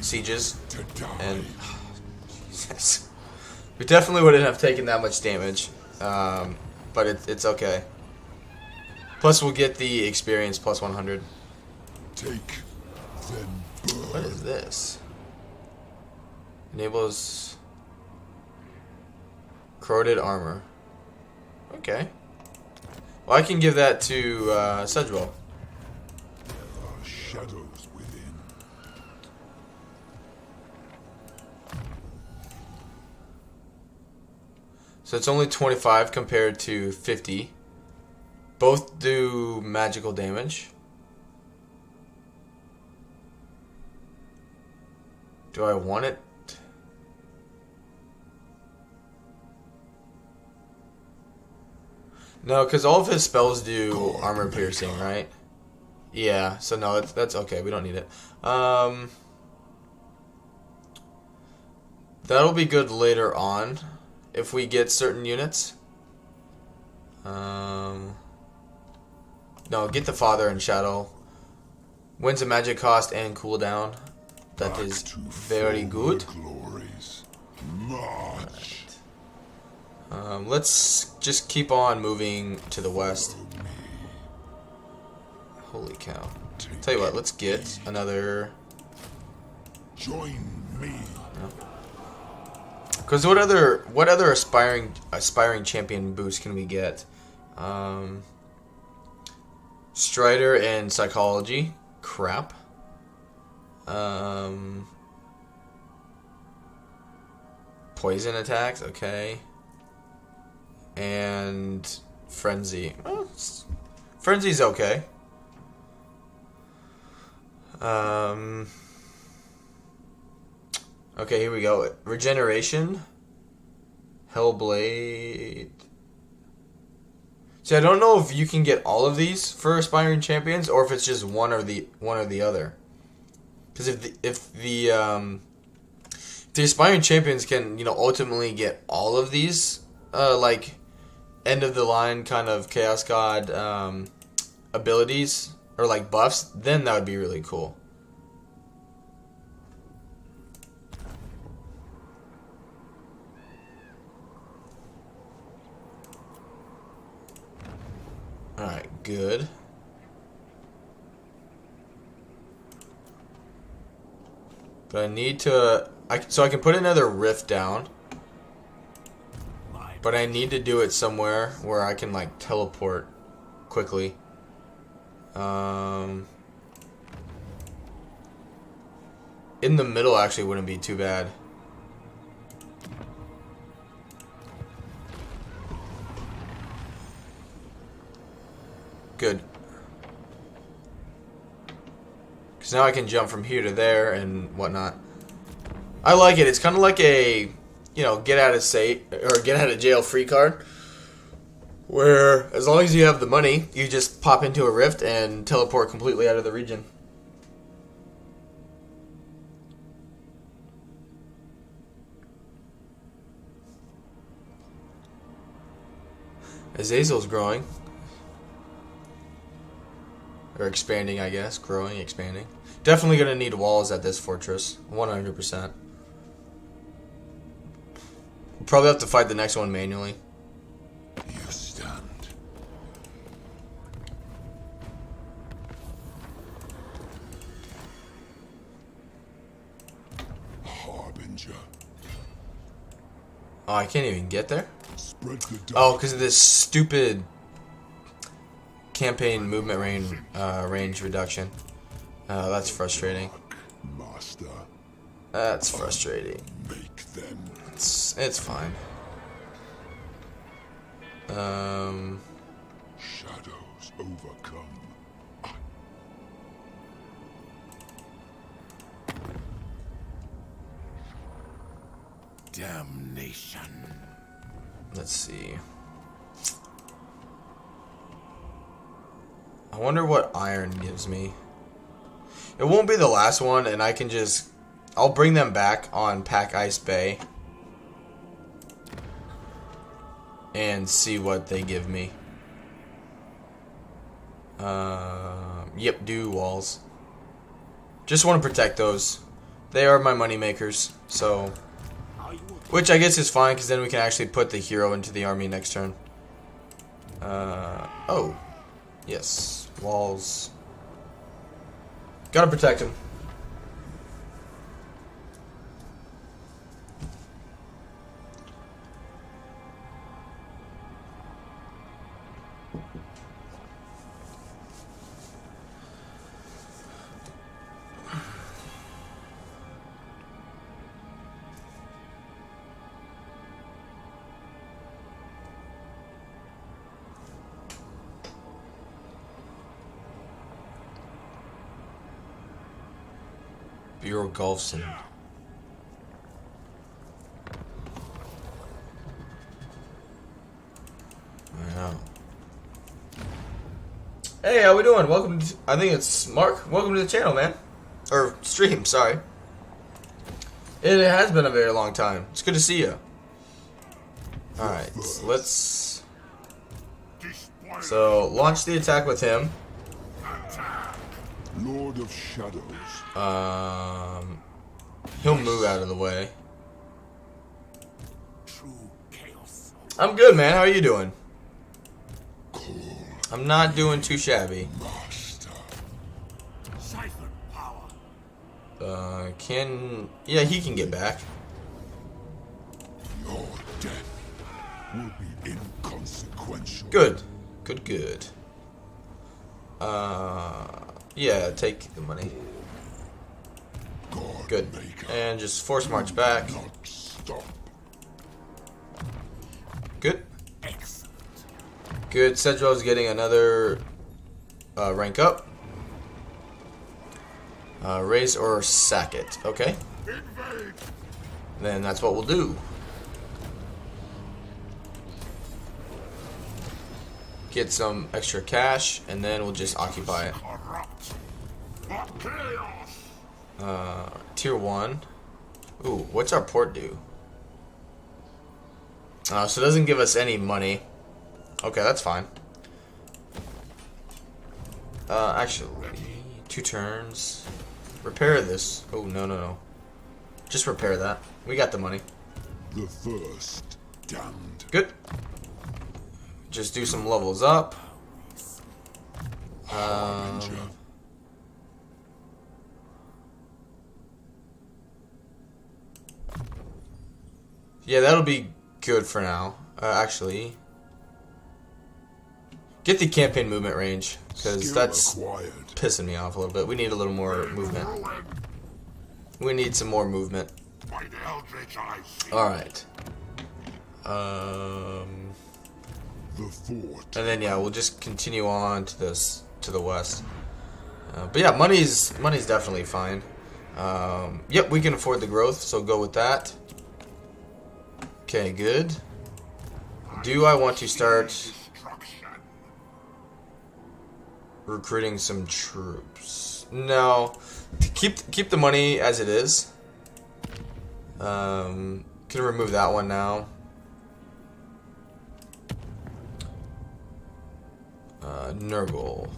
sieges. And Jesus. We definitely wouldn't have taken that much damage. But it's okay. Plus we'll get the experience plus 100. Take then burn. What is this? Enables corroded armor. Okay. Well, I can give that to Sedgewell. There are shadows within. So it's only 25 compared to 50. Both do magical damage. Do I want it? No, because all of his spells do armor piercing, right? Yeah, so no, that's okay. We don't need it. That'll be good later on if we get certain units. No, get the Father and Shadow. Wins a magic cost and cooldown. That is very good. Glories. March. Let's just keep on moving to the west. Holy cow. Tell you what, let's get another... Join me. Because what other aspiring champion boost can we get? Strider and Psychology. Crap. poison attacks, okay. And frenzy. Oh, frenzy's okay. Okay, here we go. Regeneration. Hellblade. See, I don't know if you can get all of these for aspiring champions, or if it's just one or the other. Because if the aspiring champions can, ultimately get all of these, like end of the line kind of Chaos God abilities or like buffs, then that would be really cool. Alright, good. But I need to... so I can put another rift down. But I need to do it somewhere where I can, like, teleport quickly. In the middle actually wouldn't be too bad. Good. Because now I can jump from here to there and whatnot. I like it. It's kind of like a, get out of jail free card. Where, as long as you have the money, you just pop into a rift and teleport completely out of the region. Azazel's growing. Or expanding, I guess. Growing, expanding. Definitely going to need walls at this fortress. 100%. We'll probably have to fight the next one manually. You stand. Harbinger. Oh, I can't even get there? Spread the dust. Oh, because of this stupid campaign movement range reduction. That's frustrating. Master. That's frustrating. Make them. It's fine. Shadows overcome. Damnation. Let's see. I wonder what iron gives me. It won't be the last one, and I can just... I'll bring them back on Pack Ice Bay. And see what they give me. Yep, do walls. Just want to protect those. They are my money makers, so... Which I guess is fine, because then we can actually put the hero into the army next turn. Oh. Yes. Walls. Gotta protect him. Bureau Golfson. Wow. Hey, how we doing? Welcome to, I think it's Mark. Welcome to the channel, man. Or stream, sorry. It has been a very long time. It's good to see you. Alright, let's... So, launch the attack with him. Lord of Shadows. He'll move out of the way. True chaos. I'm good, man. How are you doing? I'm not doing too shabby. Master. Siphon power. Yeah, he can get back. Your death will be inconsequential. Good. Good. Yeah, take the money. God Good. maker. And just force march back. Not stop. Good. Sedrel's getting another rank up. Raise or sack it. Okay. Then that's what we'll do. Get some extra cash, and then we'll just occupy it. Tier 1. Ooh, what's our port do? So it doesn't give us any money. Okay, that's fine. Actually, 2 turns. Repair this. Oh, no. Just repair that. We got the money. The first damned. Good. Just do some levels up. Yeah, that'll be good for now. Actually, get the campaign movement range, because that's pissing me off a little bit. We need a little more movement. We need some more movement. Alright. The fort. And then yeah, we'll just continue on to this, to the west. But yeah, money's definitely fine. Yep, we can afford the growth, so go with that. Okay, good. Do I want to start recruiting some troops? No. Keep the money as it is. Can remove that one now. Nurgle.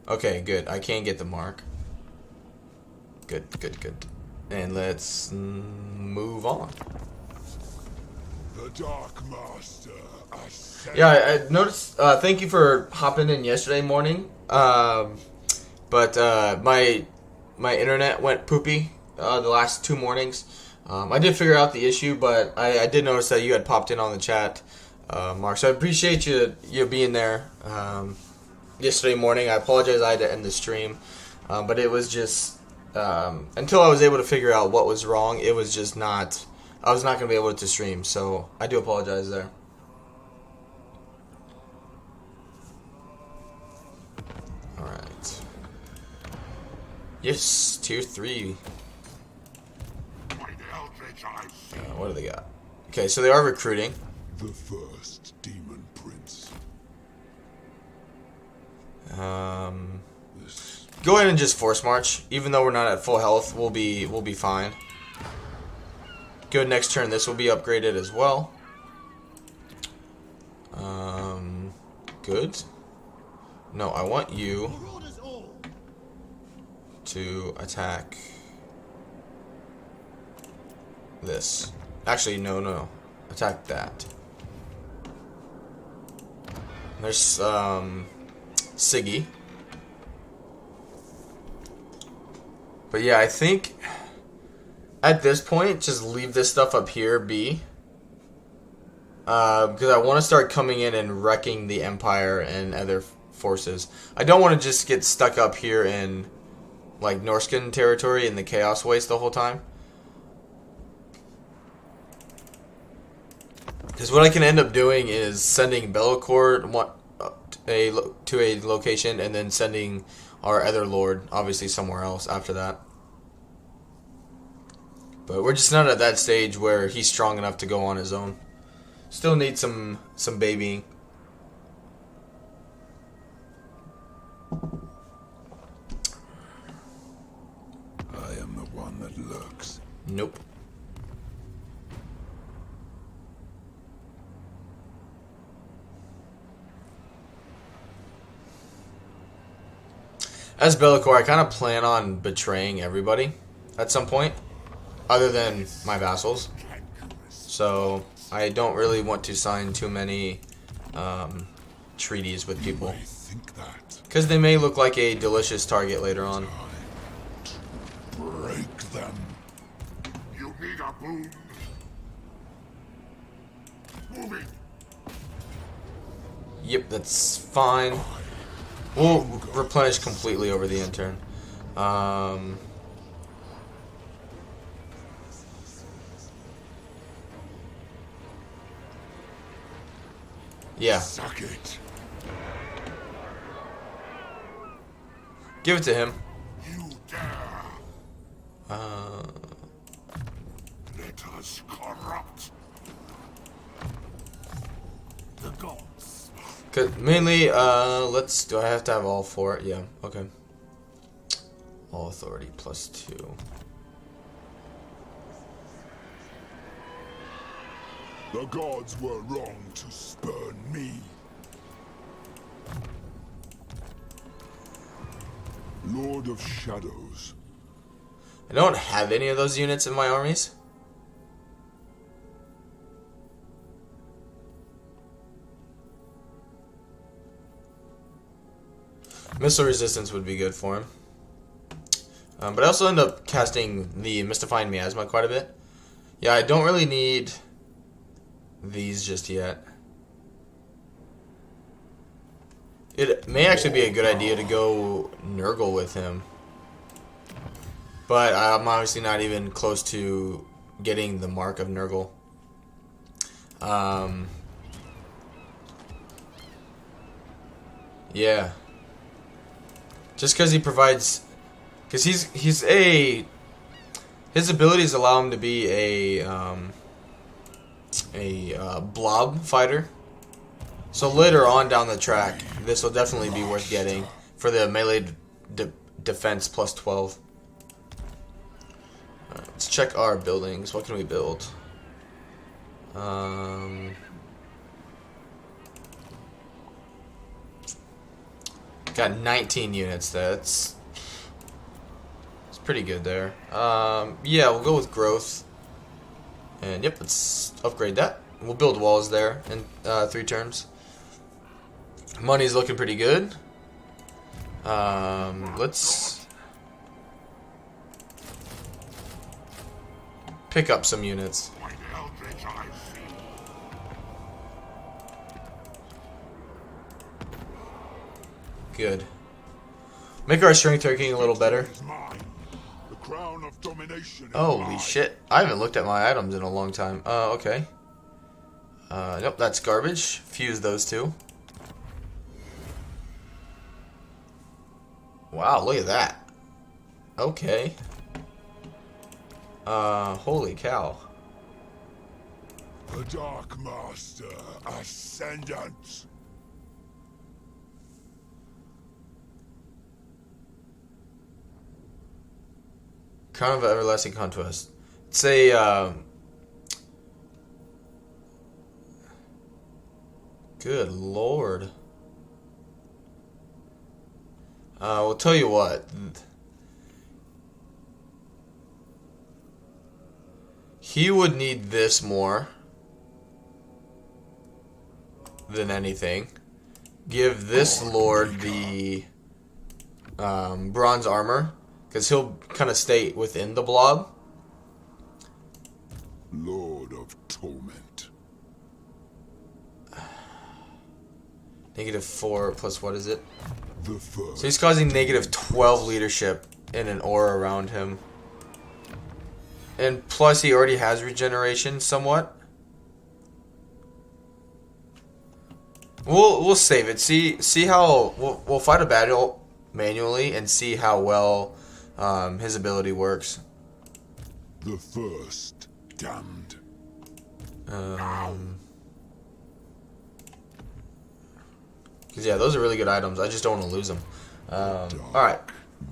Okay, good. I can get the mark. Good. And let's move on. The Dark Master. Yeah, I noticed. Thank you for hopping in yesterday morning. But my internet went poopy the last 2 mornings. I did figure out the issue, but I did notice that you had popped in on the chat, Mark. So I appreciate you being there yesterday morning. I apologize I had to end the stream, but it was just until I was able to figure out what was wrong, it was just not. I was not going to be able to stream, so I do apologize there. Alright. Yes, tier 3. What do they got? Okay, so they are recruiting. The first demon prince. Go ahead and just force march. Even though we're not at full health, we'll be fine. Good, next turn this will be upgraded as well. Good. No, I want you to attack this. Actually, no. Attack that. There's Siggy. But yeah, I think at this point, just leave this stuff up here be. Because I want to start coming in and wrecking the Empire and other forces. I don't want to just get stuck up here in like Norscan territory in the Chaos Waste the whole time. Because what I can end up doing is sending Belakor to a location and then sending our other lord obviously somewhere else after that. But we're just not at that stage where he's strong enough to go on his own. Still need some babying. I am the one that lurks. Nope. As Belakor, I kind of plan on betraying everybody at some point, other than my vassals. So I don't really want to sign too many treaties with people, because they may look like a delicious target later on. Break them. You need a boon. Moving. Yep, that's fine. We'll replenish completely over the end turn. Yeah. Suck it. Give it to him. You dare. Uh, Let us corrupt the gods. Cause mainly, let's. Do I have to have all 4? Yeah. Okay. All authority +2. The gods were wrong to spurn me. Lord of Shadows. I don't have any of those units in my armies. Missile resistance would be good for him. But I also end up casting the Mystifying Miasma quite a bit. Yeah, I don't really need these just yet. It may actually be a good idea to go Nurgle with him. But I'm obviously not even close to getting the mark of Nurgle. Yeah. Just because he provides... Because he's a... His abilities allow him to be a blob fighter. So later on down the track, this will definitely be worth getting for the melee defense +12. Let's check our buildings. What can we build? Got 19 units. That's pretty good there. Yeah, we'll go with growth. And yep, let's upgrade that. We'll build walls there in 3 turns. Money's looking pretty good. Let's pick up some units. Like eldritch I see. Good. Make our strength ranking a little better. Is mine. The crown of domination is Holy mine. shit. I haven't looked at my items in a long time. Okay. Nope, that's garbage. Fuse those 2. Wow, look at that. Okay. Holy cow. The Dark Master Ascendant. Crown of Everlasting Conquest. It's a, good lord. We'll tell you what. He would need this more than anything. Give this lord the bronze armor, because he'll kind of stay within the blob. Lord of Torment. -4 plus what is it? The first. So he's causing -12 leadership in an aura around him. And plus he already has regeneration somewhat. We'll save it. See how we'll fight a battle manually and see how well his ability works. The first damned. Because yeah, those are really good items. I just don't want to lose them. Alright.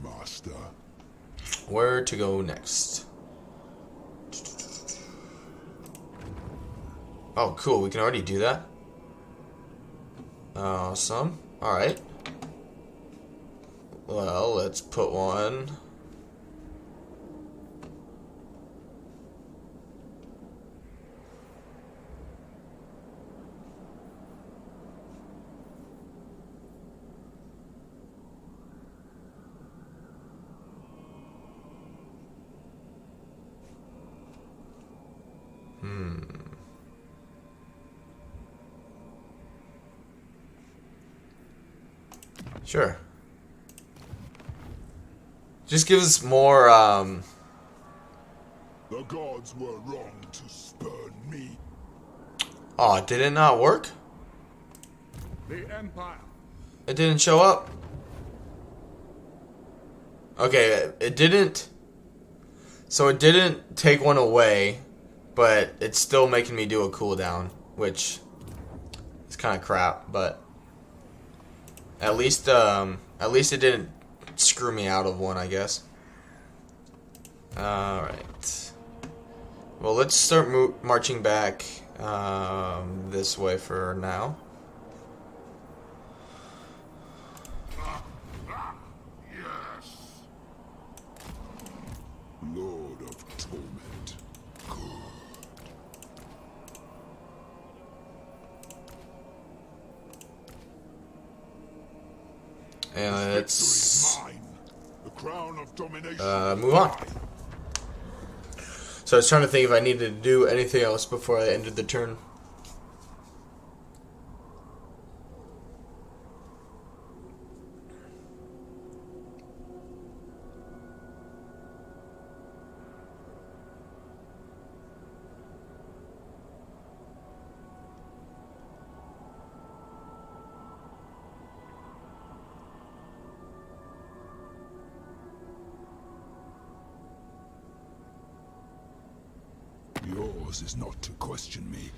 Master. Where to go next? Oh, cool. We can already do that. Awesome. Alright. Well, let's put one. Sure. Just gives us more, The gods were wrong to spurn me. Oh, did it not work? The Empire. It didn't show up. Okay, it didn't. So it didn't take one away, but it's still making me do a cooldown, which is kind of crap. But at least it didn't screw me out of one, I guess. All right. Well, let's start marching back this way for now. Yes. Lord of Torment. Good. And let's Mine. The crown of domination. move on. So I was trying to think if I needed to do anything else before I ended the turn. Yours is not to question me.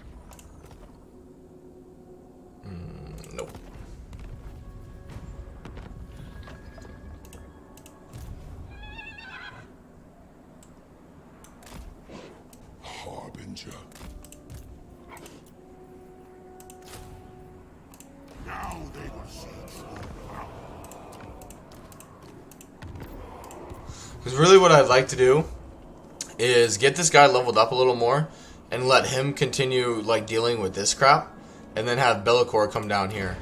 Nope. Harbinger. Now they will see true power. Because really what I'd like to do is get this guy leveled up a little more and let him continue like dealing with this crap, and then have Belakor come down here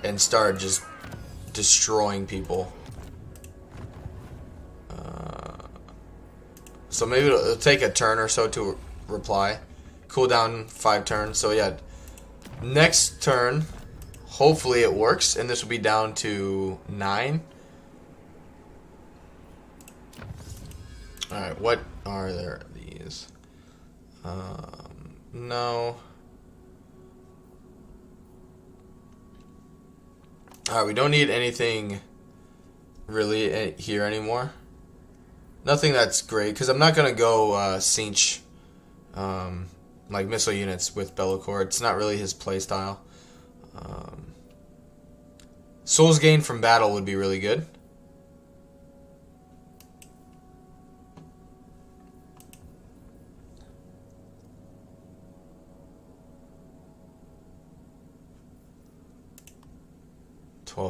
and start just destroying people. So maybe it'll take a turn or so to reply. Cool down 5 turns. So yeah, next turn, hopefully it works, and this will be down to 9. Alright, what are there these? No. Alright, we don't need anything really here anymore. Nothing that's great, because I'm not going to go Cinch, like missile units with Belakor. It's not really his playstyle. Souls gained from battle would be really good.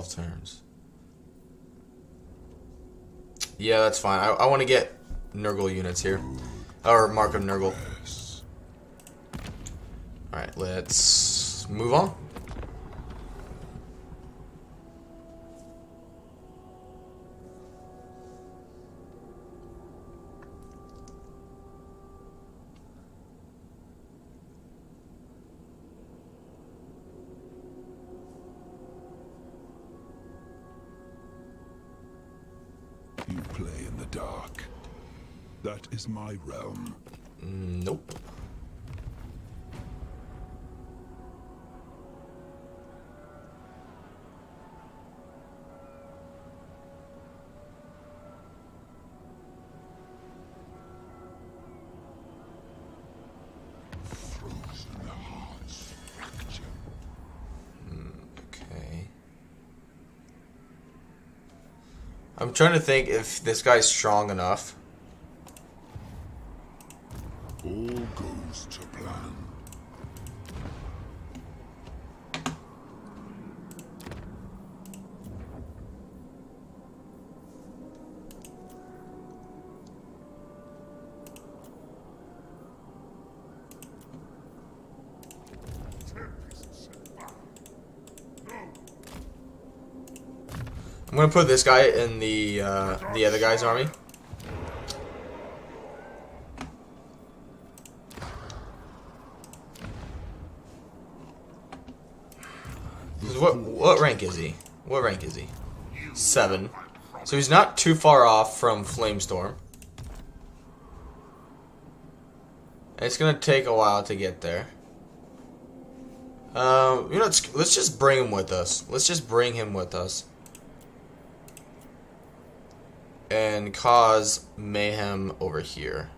Turns. Yeah, that's fine. I want to get Nurgle units here. Or Mark of Nurgle. Alright, let's move on. You play in the dark. That is my realm. Nope. Frozen hearts fracture. Okay. I'm trying to think if this guy's strong enough. All goes to plan. I'm gonna put this guy in the other guy's army. What rank is he? What rank is he? 7. So he's not too far off from Flamestorm. It's gonna take a while to get there. You know, let's just bring him with us. Let's just bring him with us. And cause mayhem over here.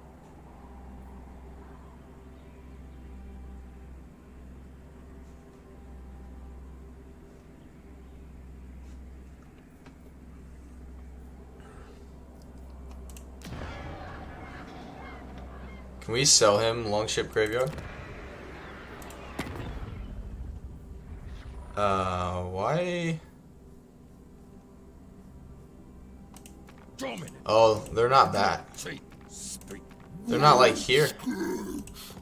Can we sell him Longship Graveyard? Why? Oh, they're not back. They're not like here.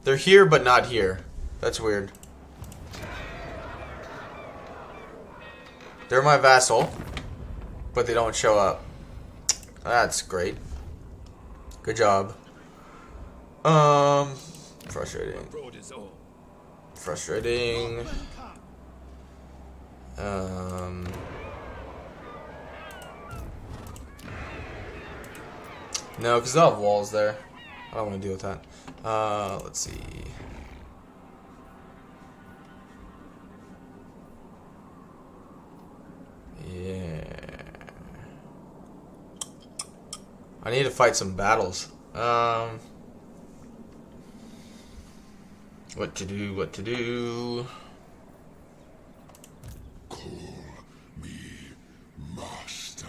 They're here but not here. That's weird. They're my vassal, but they don't show up. That's great. Good job. Frustrating. Frustrating. No, because they'll have walls there. I don't want to deal with that. Let's see. Yeah. I need to fight some battles. What to do, what to do. Call me master.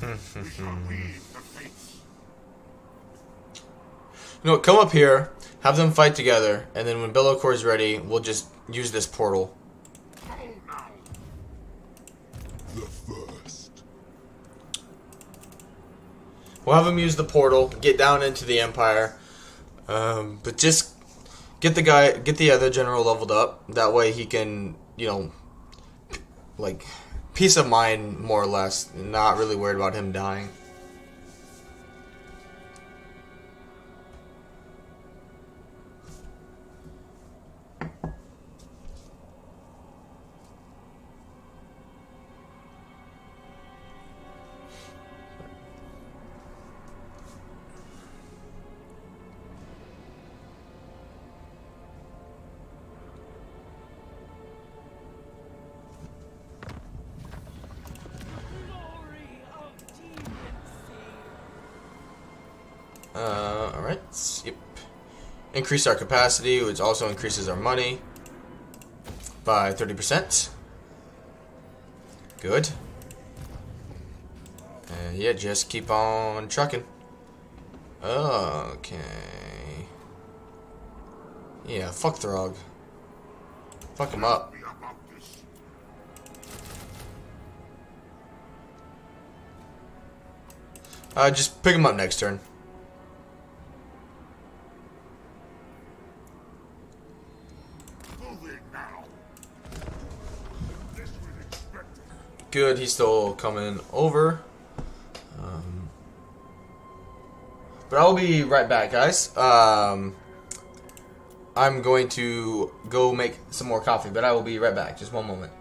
We shall read the fates. You know, come up here, have them fight together, and then when Belakor is ready, we'll just use this portal. The first. We'll have him use the portal, get down into the Empire, but just get the other general leveled up. That way he can, you know, like, peace of mind, more or less. Not really worried about him dying. Alright, yep. Increase our capacity, which also increases our money by 30%. Good. And yeah, just keep on trucking. Okay. Yeah, fuck Throg. Fuck him up. Just pick him up next turn. Good, he's still coming over. But I'll be right back, guys. I'm going to go make some more coffee, but I will be right back. Just one moment.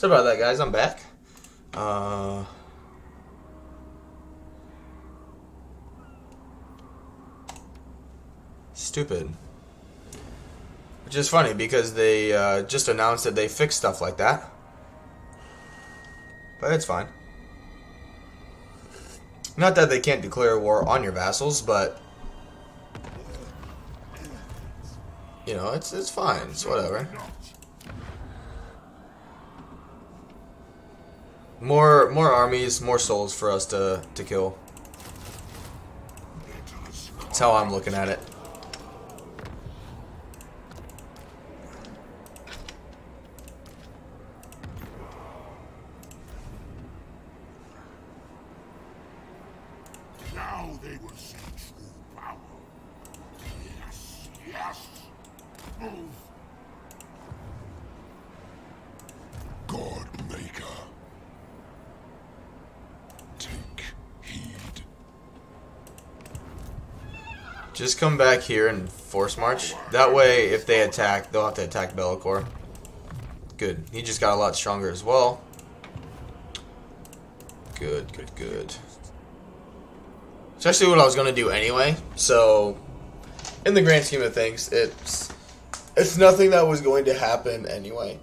Sorry about that, guys. I'm back. Stupid. Which is funny because they just announced that they fixed stuff like that. But it's fine. Not that they can't declare war on your vassals, but you know, it's fine. It's whatever. More armies, more souls for us to kill. That's how I'm looking at it. Now they will see true power. Yes, yes. Move. God Maker. Take heed. Just come back here and force march. That way, if they attack, they'll have to attack Belakor. Good. He just got a lot stronger as well. Good, good, good. It's actually what I was going to do anyway. So, in the grand scheme of things, it's nothing that was going to happen anyway.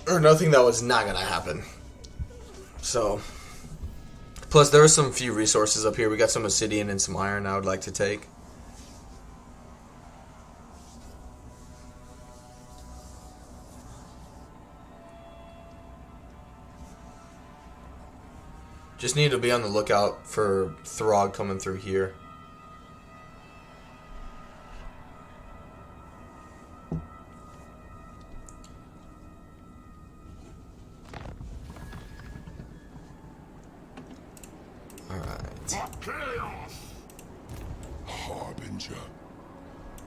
Or nothing that was not going to happen. So, plus there are some few resources up here. We got some obsidian and some iron I would like to take. Just need to be on the lookout for Throg coming through here. Harbinger,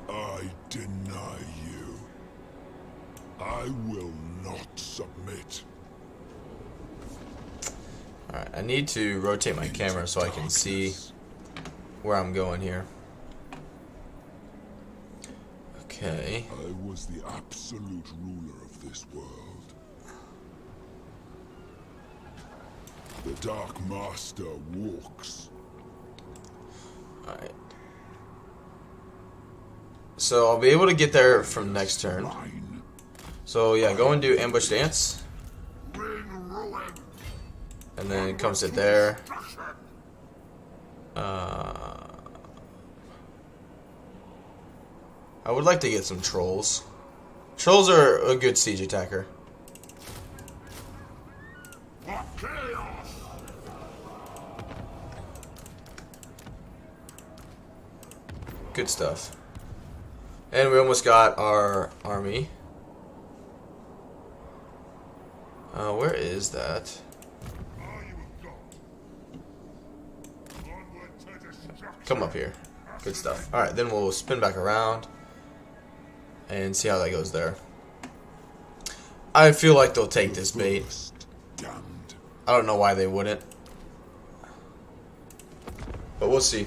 I deny you. I will not submit. Alright, I need to rotate my camera so I can see where I'm going here. Okay. I was the absolute ruler of this world. The Dark Master walks. Alright. So I'll be able to get there from next turn. So yeah, go and do ambush dance. And then come sit there. I would like to get some trolls. Trolls are a good siege attacker. Good stuff. And we almost got our army. Where is that? Come up here. Good stuff. Alright, then we'll spin back around and see how that goes there. I feel like they'll take this bait. I don't know why they wouldn't. But we'll see.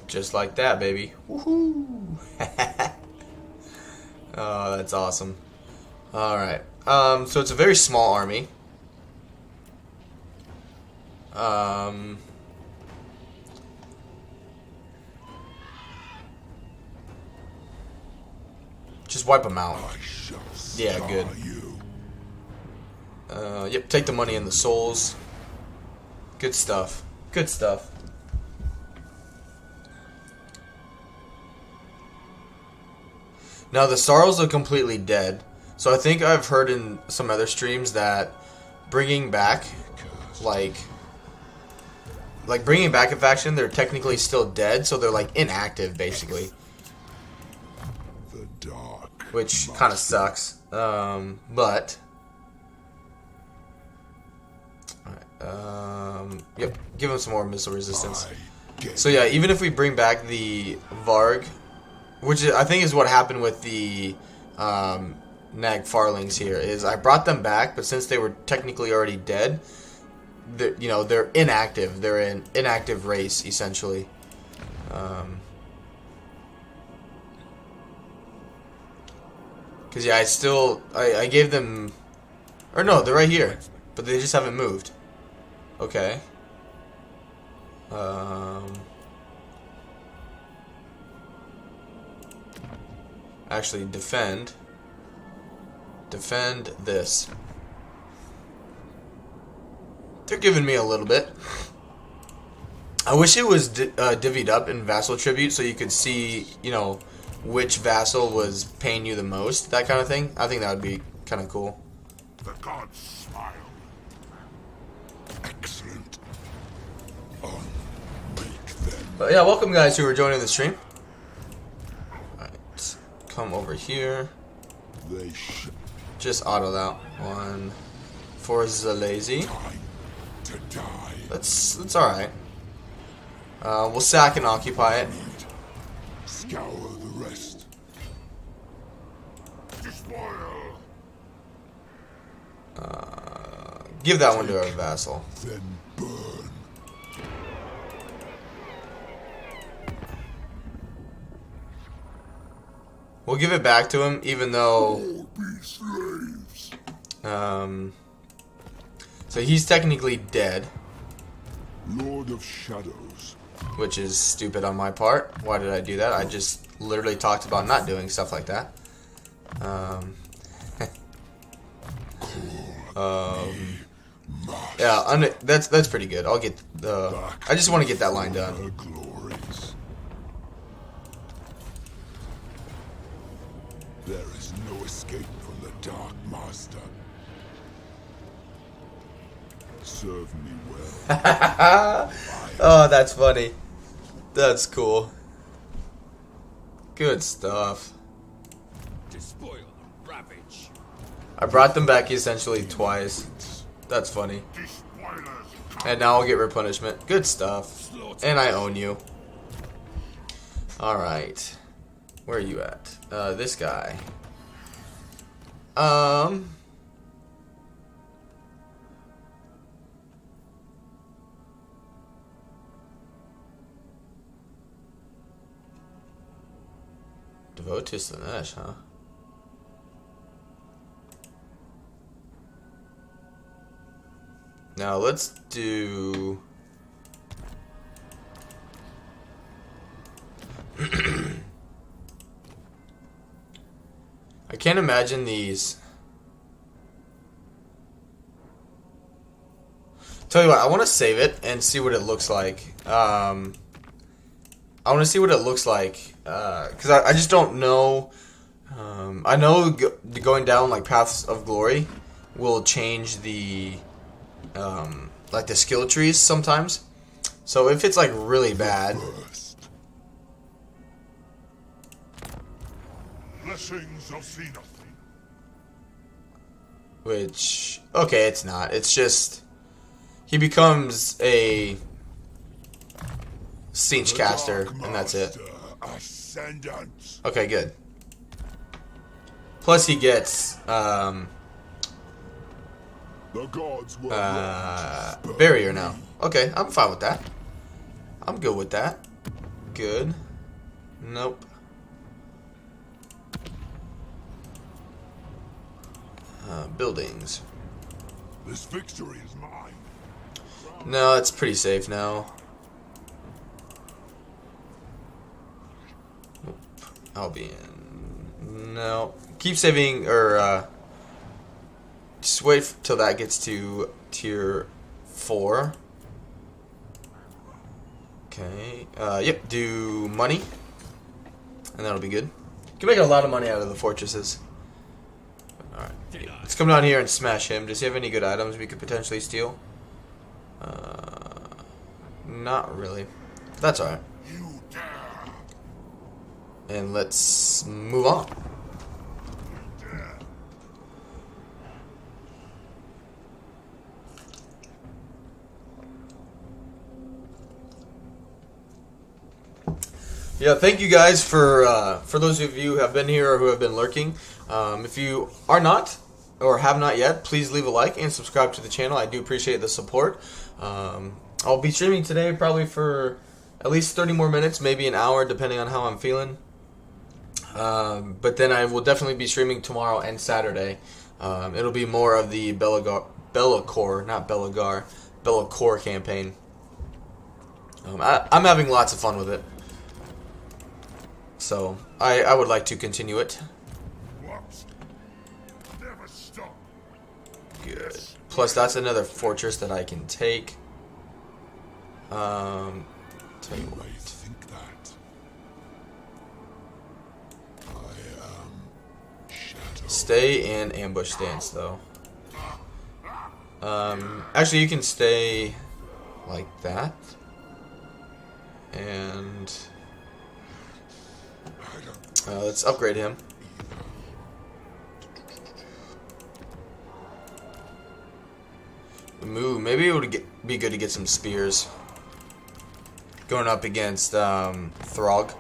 Just like that, baby. Woohoo! Oh, that's awesome. Alright. So it's a very small army. Just wipe them out. Yeah, good. Yep, take the money and the souls. Good stuff. Good stuff. Now the Sarls are completely dead, so I think I've heard in some other streams that bringing back, like bringing back a faction, they're technically still dead, so they're like inactive basically, which kind of sucks. But Yep, give him some more missile resistance. So yeah, even if we bring back the Varg, which I think is what happened with the Nag Farlings here, is I brought them back, but since they were technically already dead, they're inactive. They're an inactive race, essentially. Because, yeah, I gave them... Or no, they're right here. But they just haven't moved. Okay. Actually, defend. Defend this. They're giving me a little bit. I wish it was divvied up in vassal tribute so you could see, which vassal was paying you the most, that kind of thing. I think that would be kind of cool. The gods smile. Excellent. Unmake them. But yeah, welcome guys who are joining the stream. Alright, come over here. They just auto that one for Zalazy. time to die. That's alright. We'll sack and occupy it. Scour the rest. Despoil. Give that one to our vassal. Then burn. We'll give it back to him, even though All be slaves. so he's technically dead, Lord of Shadows. which is stupid on my part. Why did I do that? I just literally talked about not doing stuff like that. Yeah, that's pretty good. I'll get the. I just want to get that line done. Her glories. There is no escape from the Dark Master. Serve me well. Oh, that's funny. That's cool. Good stuff. Despoil and ravage. I brought them back essentially twice. That's funny. And now I'll get replenishment. Good stuff. And I own you. Alright. Where are you at? This guy. Devote to Slanesh, huh? Now let's do... I can't imagine these. Tell you what, I want to save it and see what it looks like. I want to see what it looks like because I just don't know. I know going down like Paths of Glory will change the like the skill trees sometimes. So if it's like really bad, Blessings of Zenith. which okay, it's not. It's just he becomes a Sinch caster and that's it. Ascendant. Okay, good. Plus he gets The gods were barrier now. Okay, I'm fine with that. I'm good with that. Good. Nope. Buildings. This victory is mine. No, it's pretty safe now. Nope. I'll be in. No. Keep saving, or just wait till that gets to tier 4. Okay. Yep. Do money, and that'll be good. You can make a lot of money out of the fortresses. All right. Let's come down here and smash him. Does he have any good items we could potentially steal? Not really. That's all right. You dare. And let's move on. Yeah, thank you guys for those of you who have been here or who have been lurking. If you are not or have not yet, please leave a like and subscribe to the channel. I do appreciate the support. I'll be streaming today probably for at least 30 more minutes, maybe an hour, depending on how I'm feeling. But then I will definitely be streaming tomorrow and Saturday. It'll be more of the Belakor, not Belagar, Belakor campaign. I'm having lots of fun with it. So, I would like to continue it. What? Never stop. Good. Plus, that's another fortress that I can take. Tell you You what. may think that. I am Shadow. Stay in ambush stance, though. Actually, you can stay like that. And let's upgrade him. Move. Maybe it would be good to get some spears. Going up against Throg.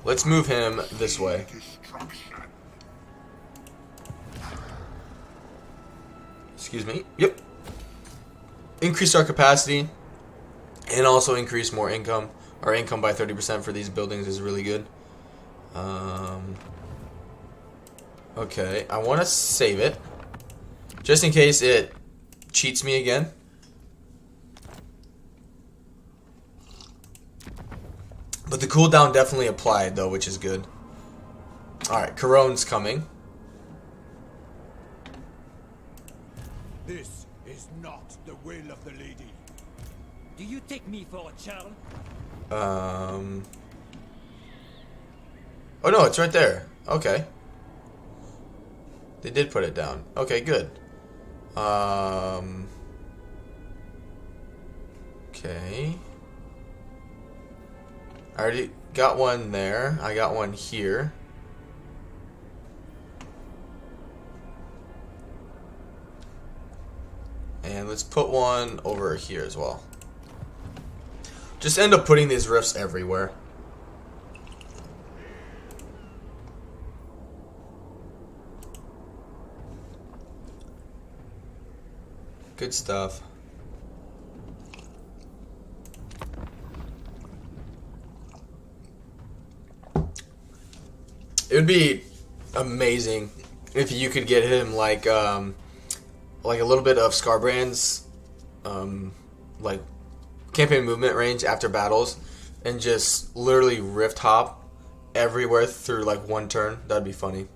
Let's move him this way. Destruction. Excuse me. Yep. Increase our capacity and also increase more income. Our income by 30% for these buildings is really good. Okay, I want to save it just in case it cheats me again. But the cooldown definitely applied though, which is good. Alright, Corone's coming. This is not the will of the lady. Do you take me for a child? Oh no, it's right there. Okay. They did put it down. Okay, good. Okay. I already got one there. I got one here. And let's put one over here as well. Just end up putting these rifts everywhere. Good stuff. It would be amazing if you could get him like a little bit of Scarbrand's like campaign movement range after battles, and just literally rift hop everywhere through like one turn. That'd be funny.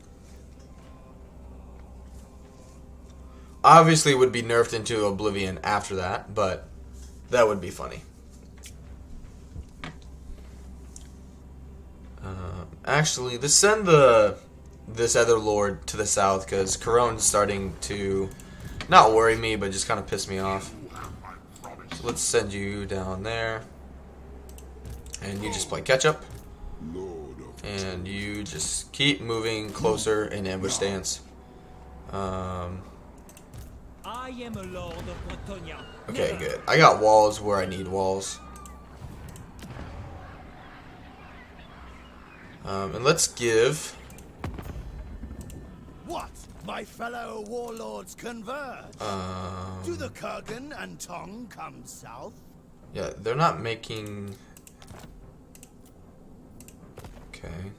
Obviously, it would be nerfed into oblivion after that, but that would be funny. Actually, let's send this other lord to the south, because Corone's starting to not worry me, but just kind of piss me off. So let's send you down there, and you just play catch up, Lord of and you just keep moving closer in ambush stance. I am a lord of Bretonia. Okay, Never. good. I got walls where I need walls. And let's give... What? My fellow warlords converge? Do the Kurgan and Tong come south? Yeah, they're not making... Okay.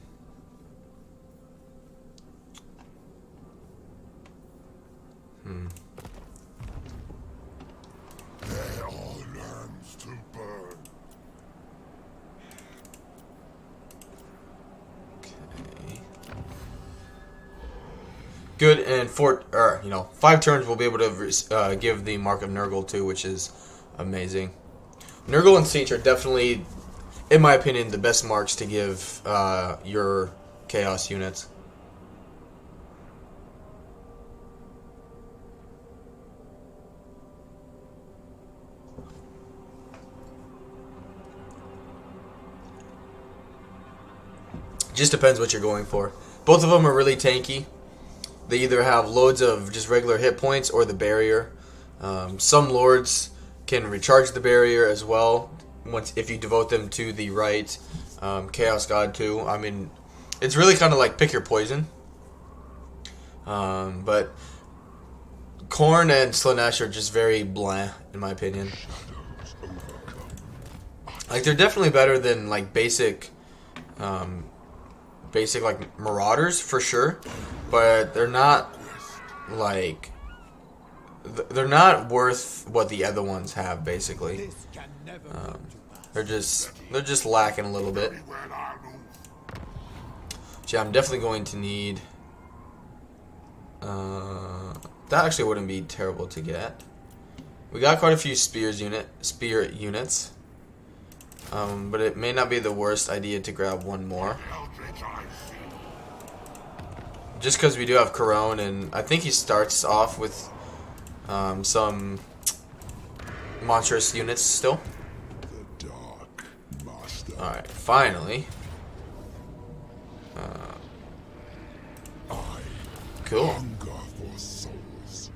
There are lands to burn. Okay. Good, and 5 turns we'll be able to give the Mark of Nurgle too, which is amazing. Nurgle and Siege are definitely, in my opinion, the best marks to give your Chaos units. Just depends what you're going for. Both of them are really tanky. They either have loads of just regular hit points or the barrier. Some lords can recharge the barrier as well, if you devote them to the right Chaos God too. I mean, it's really kind of like pick your poison. But Khorne and Slaanesh are just very blah, in my opinion. Like, they're definitely better than like basic like Marauders for sure, but they're not like they're not worth what the other ones have. Basically, they're just lacking a little bit. So yeah, I'm definitely going to need. That actually wouldn't be terrible to get. We got quite a few spear units. But it may not be the worst idea to grab one more. Just because we do have Corone, and I think he starts off with some monstrous units still. The Dark Master. Alright, finally. Cool. Hunger for souls.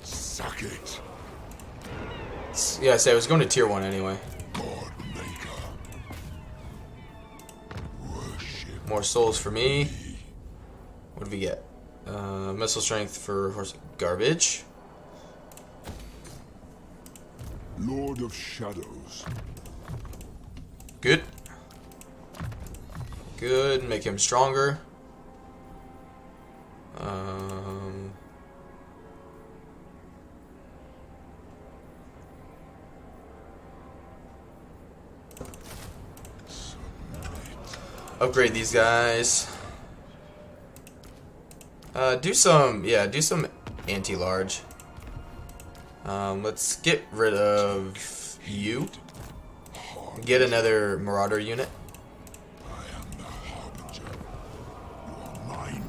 Suck it. Yeah, so I was going to tier 1 anyway. God Maker. Worship. More souls for me. What did we get? Missile strength for horse garbage. Lord of Shadows. Good. Good. Make him stronger. Upgrade these guys. Do some anti-large. Let's get rid of you. Get another Marauder unit. I am the Harbinger. You are mine.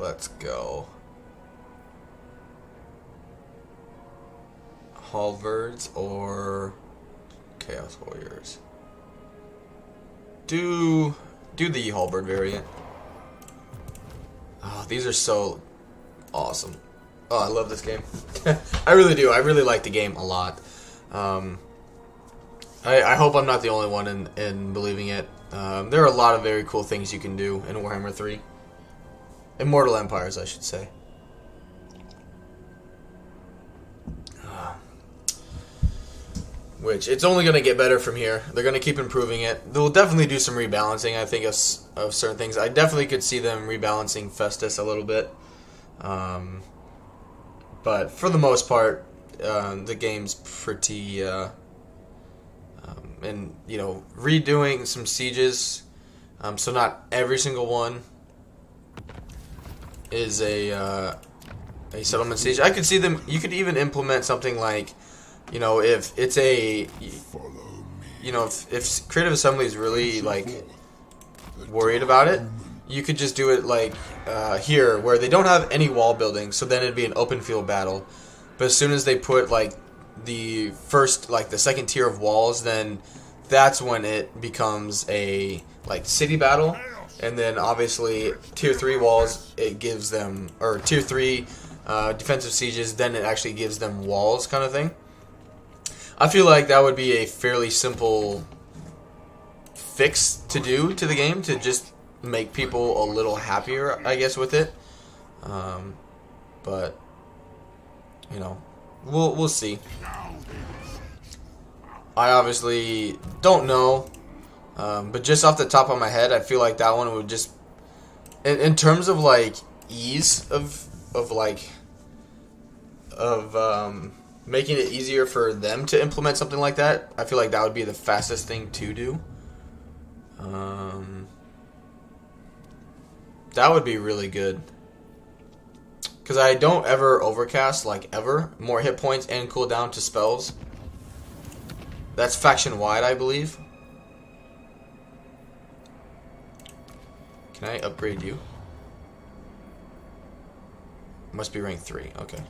Let's go. Halberds or Chaos Warriors. Do the Halberd variant. Oh, these are so awesome. Oh, I love this game. I really do. I really like the game a lot. I hope I'm not the only one in believing it. There are a lot of very cool things you can do in Warhammer 3. Immortal Empires, I should say. Which, it's only going to get better from here. They're going to keep improving it. They'll definitely do some rebalancing, I think, of certain things. I definitely could see them rebalancing Festus a little bit. But for the most part, the game's pretty... and, you know, redoing some sieges. So not every single one is a settlement siege. I could see them... You could even implement something like... You know, if it's a, you know, if Creative Assembly is really, like, worried about it, you could just do it, like, here, where they don't have any wall building, so then it'd be an open field battle. But as soon as they put, like, the second tier of walls, then that's when it becomes a, like, city battle. And then, obviously, tier 3 walls, it gives them, or tier 3 defensive sieges, then it actually gives them walls kind of thing. I feel like that would be a fairly simple fix to do to the game to just make people a little happier, I guess, with it. But you know, we'll see. I obviously don't know, but just off the top of my head, I feel like that one would just, in terms of like ease of making it easier for them to implement something like that, I feel like that would be the fastest thing to do. That would be really good. Because I don't ever overcast, like ever. More hit points and cooldown to spells. That's faction-wide, I believe. Can I upgrade you? Must be rank 3, okay.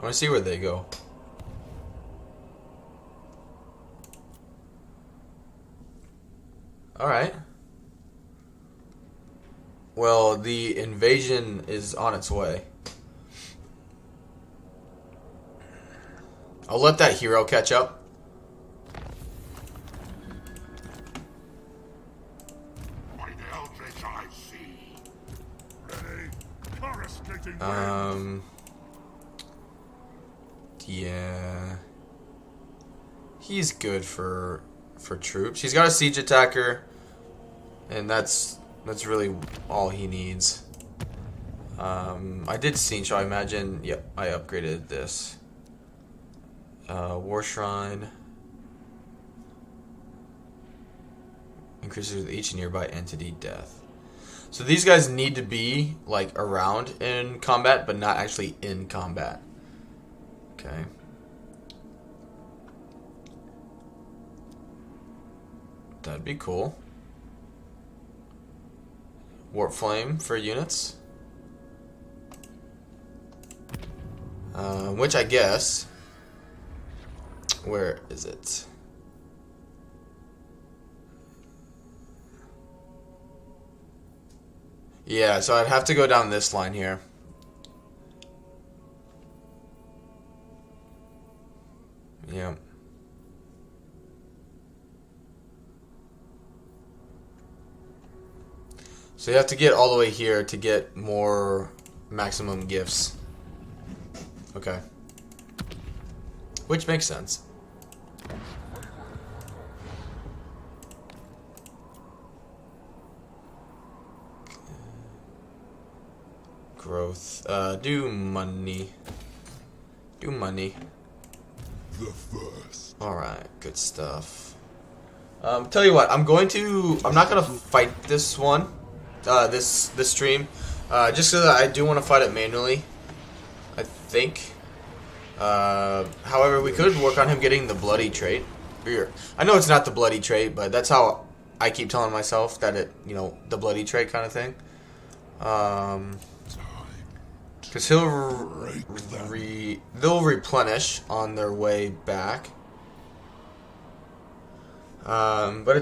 want to see where they go. Alright. Well, the invasion is on its way. I'll let that hero catch up. By the eldritch I see. Ready? Coruscating Yeah. He's good for troops. He's got a siege attacker, and that's really all he needs. I did siege, so I imagine. Yep, I upgraded this. War Shrine increases with each nearby entity death. So these guys need to be like around in combat, but not actually in combat. Okay. That'd be cool. Warp Flame for units. Which I guess... Where is it? Yeah, so I'd have to go down this line here. Yeah. So you have to get all the way here to get more maximum gifts. Okay. Which makes sense. Growth. Do money. Do money. the first. Alright, good stuff. Tell you what, I'm not gonna fight this one. This stream. Just because I do want to fight it manually. I think. However, we could work on him getting the bloody trait. I know it's not the bloody trait, but that's how I keep telling myself that the bloody trait kind of thing. Because they'll replenish on their way back. But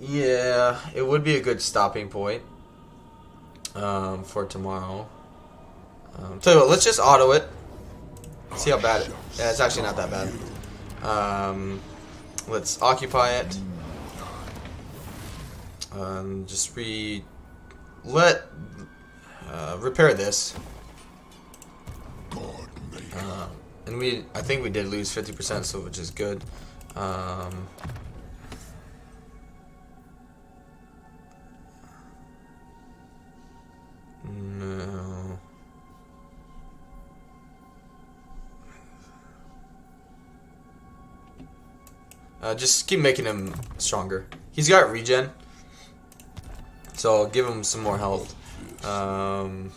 it would be a good stopping point for tomorrow. Tell you what, let's just auto it. See how bad yeah, it's actually not that bad. Let's occupy it. Just repair this. And I think we did lose 50%, so which is good. No. Just keep making him stronger. He's got regen, so I'll give him some more health. Alright,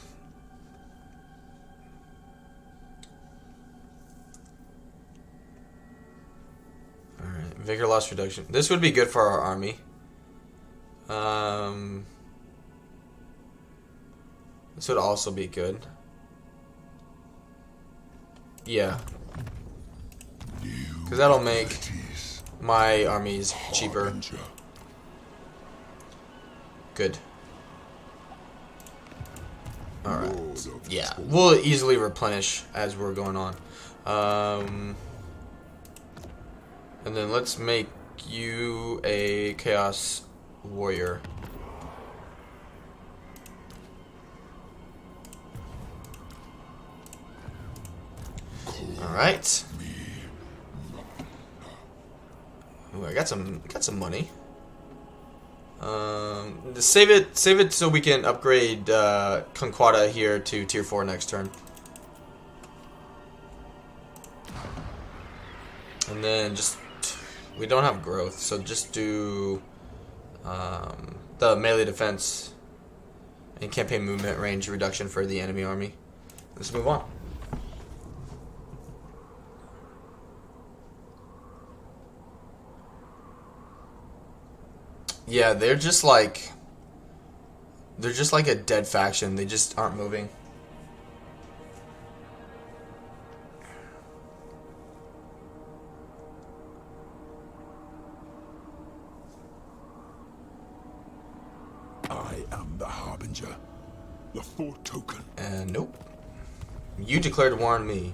vigor loss reduction. This would be good for our army. This would also be good. Yeah. Because that'll make my armies cheaper. Good. Alright. Yeah. We'll easily replenish as we're going on. And then let's make you a Chaos Warrior. Alright. Ooh, I got some money. Save it so we can upgrade Conquata here to tier 4 next turn. And then we don't have growth, so just do the melee defense and campaign movement range reduction for the enemy army. Let's move on. Yeah, they're just like a dead faction. They just aren't moving. I am the Harbinger. The fourth token. And nope. You declared war on me.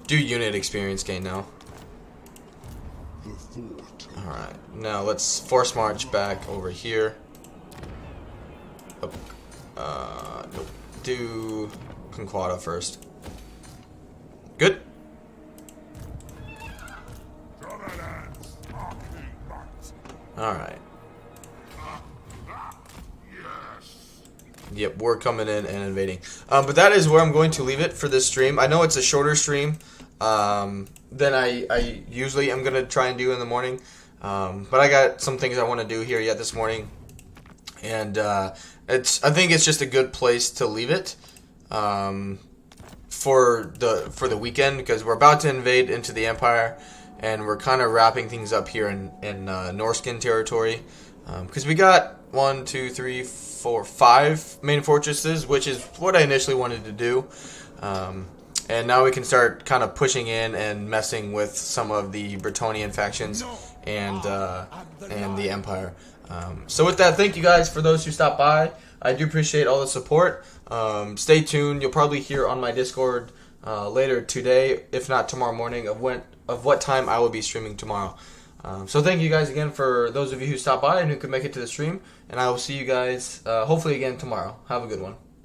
Do unit experience gain now. The fourth token. Alright, now let's force march back over here. Nope. Do Conquada first. Good. Alright. Yep, we're coming in and invading. But that is where I'm going to leave it for this stream. I know it's a shorter stream than I usually am going to try and do in the morning. But I got some things I want to do here yet this morning. And I think it's just a good place to leave it for the weekend, because we're about to invade into the Empire, and we're kind of wrapping things up here in Norskin territory, because we got 1, 2, 3, 4, 5 main fortresses, which is what I initially wanted to do. And now we can start kind of pushing in and messing with some of the Bretonnian factions and the Empire. So with that, thank you guys for those who stopped by. I do appreciate all the support. Stay tuned. You'll probably hear on my Discord later today, if not tomorrow morning, of what time I will be streaming tomorrow. So thank you guys again for those of you who stopped by and who could make it to the stream. And I will see you guys hopefully again tomorrow. Have a good one.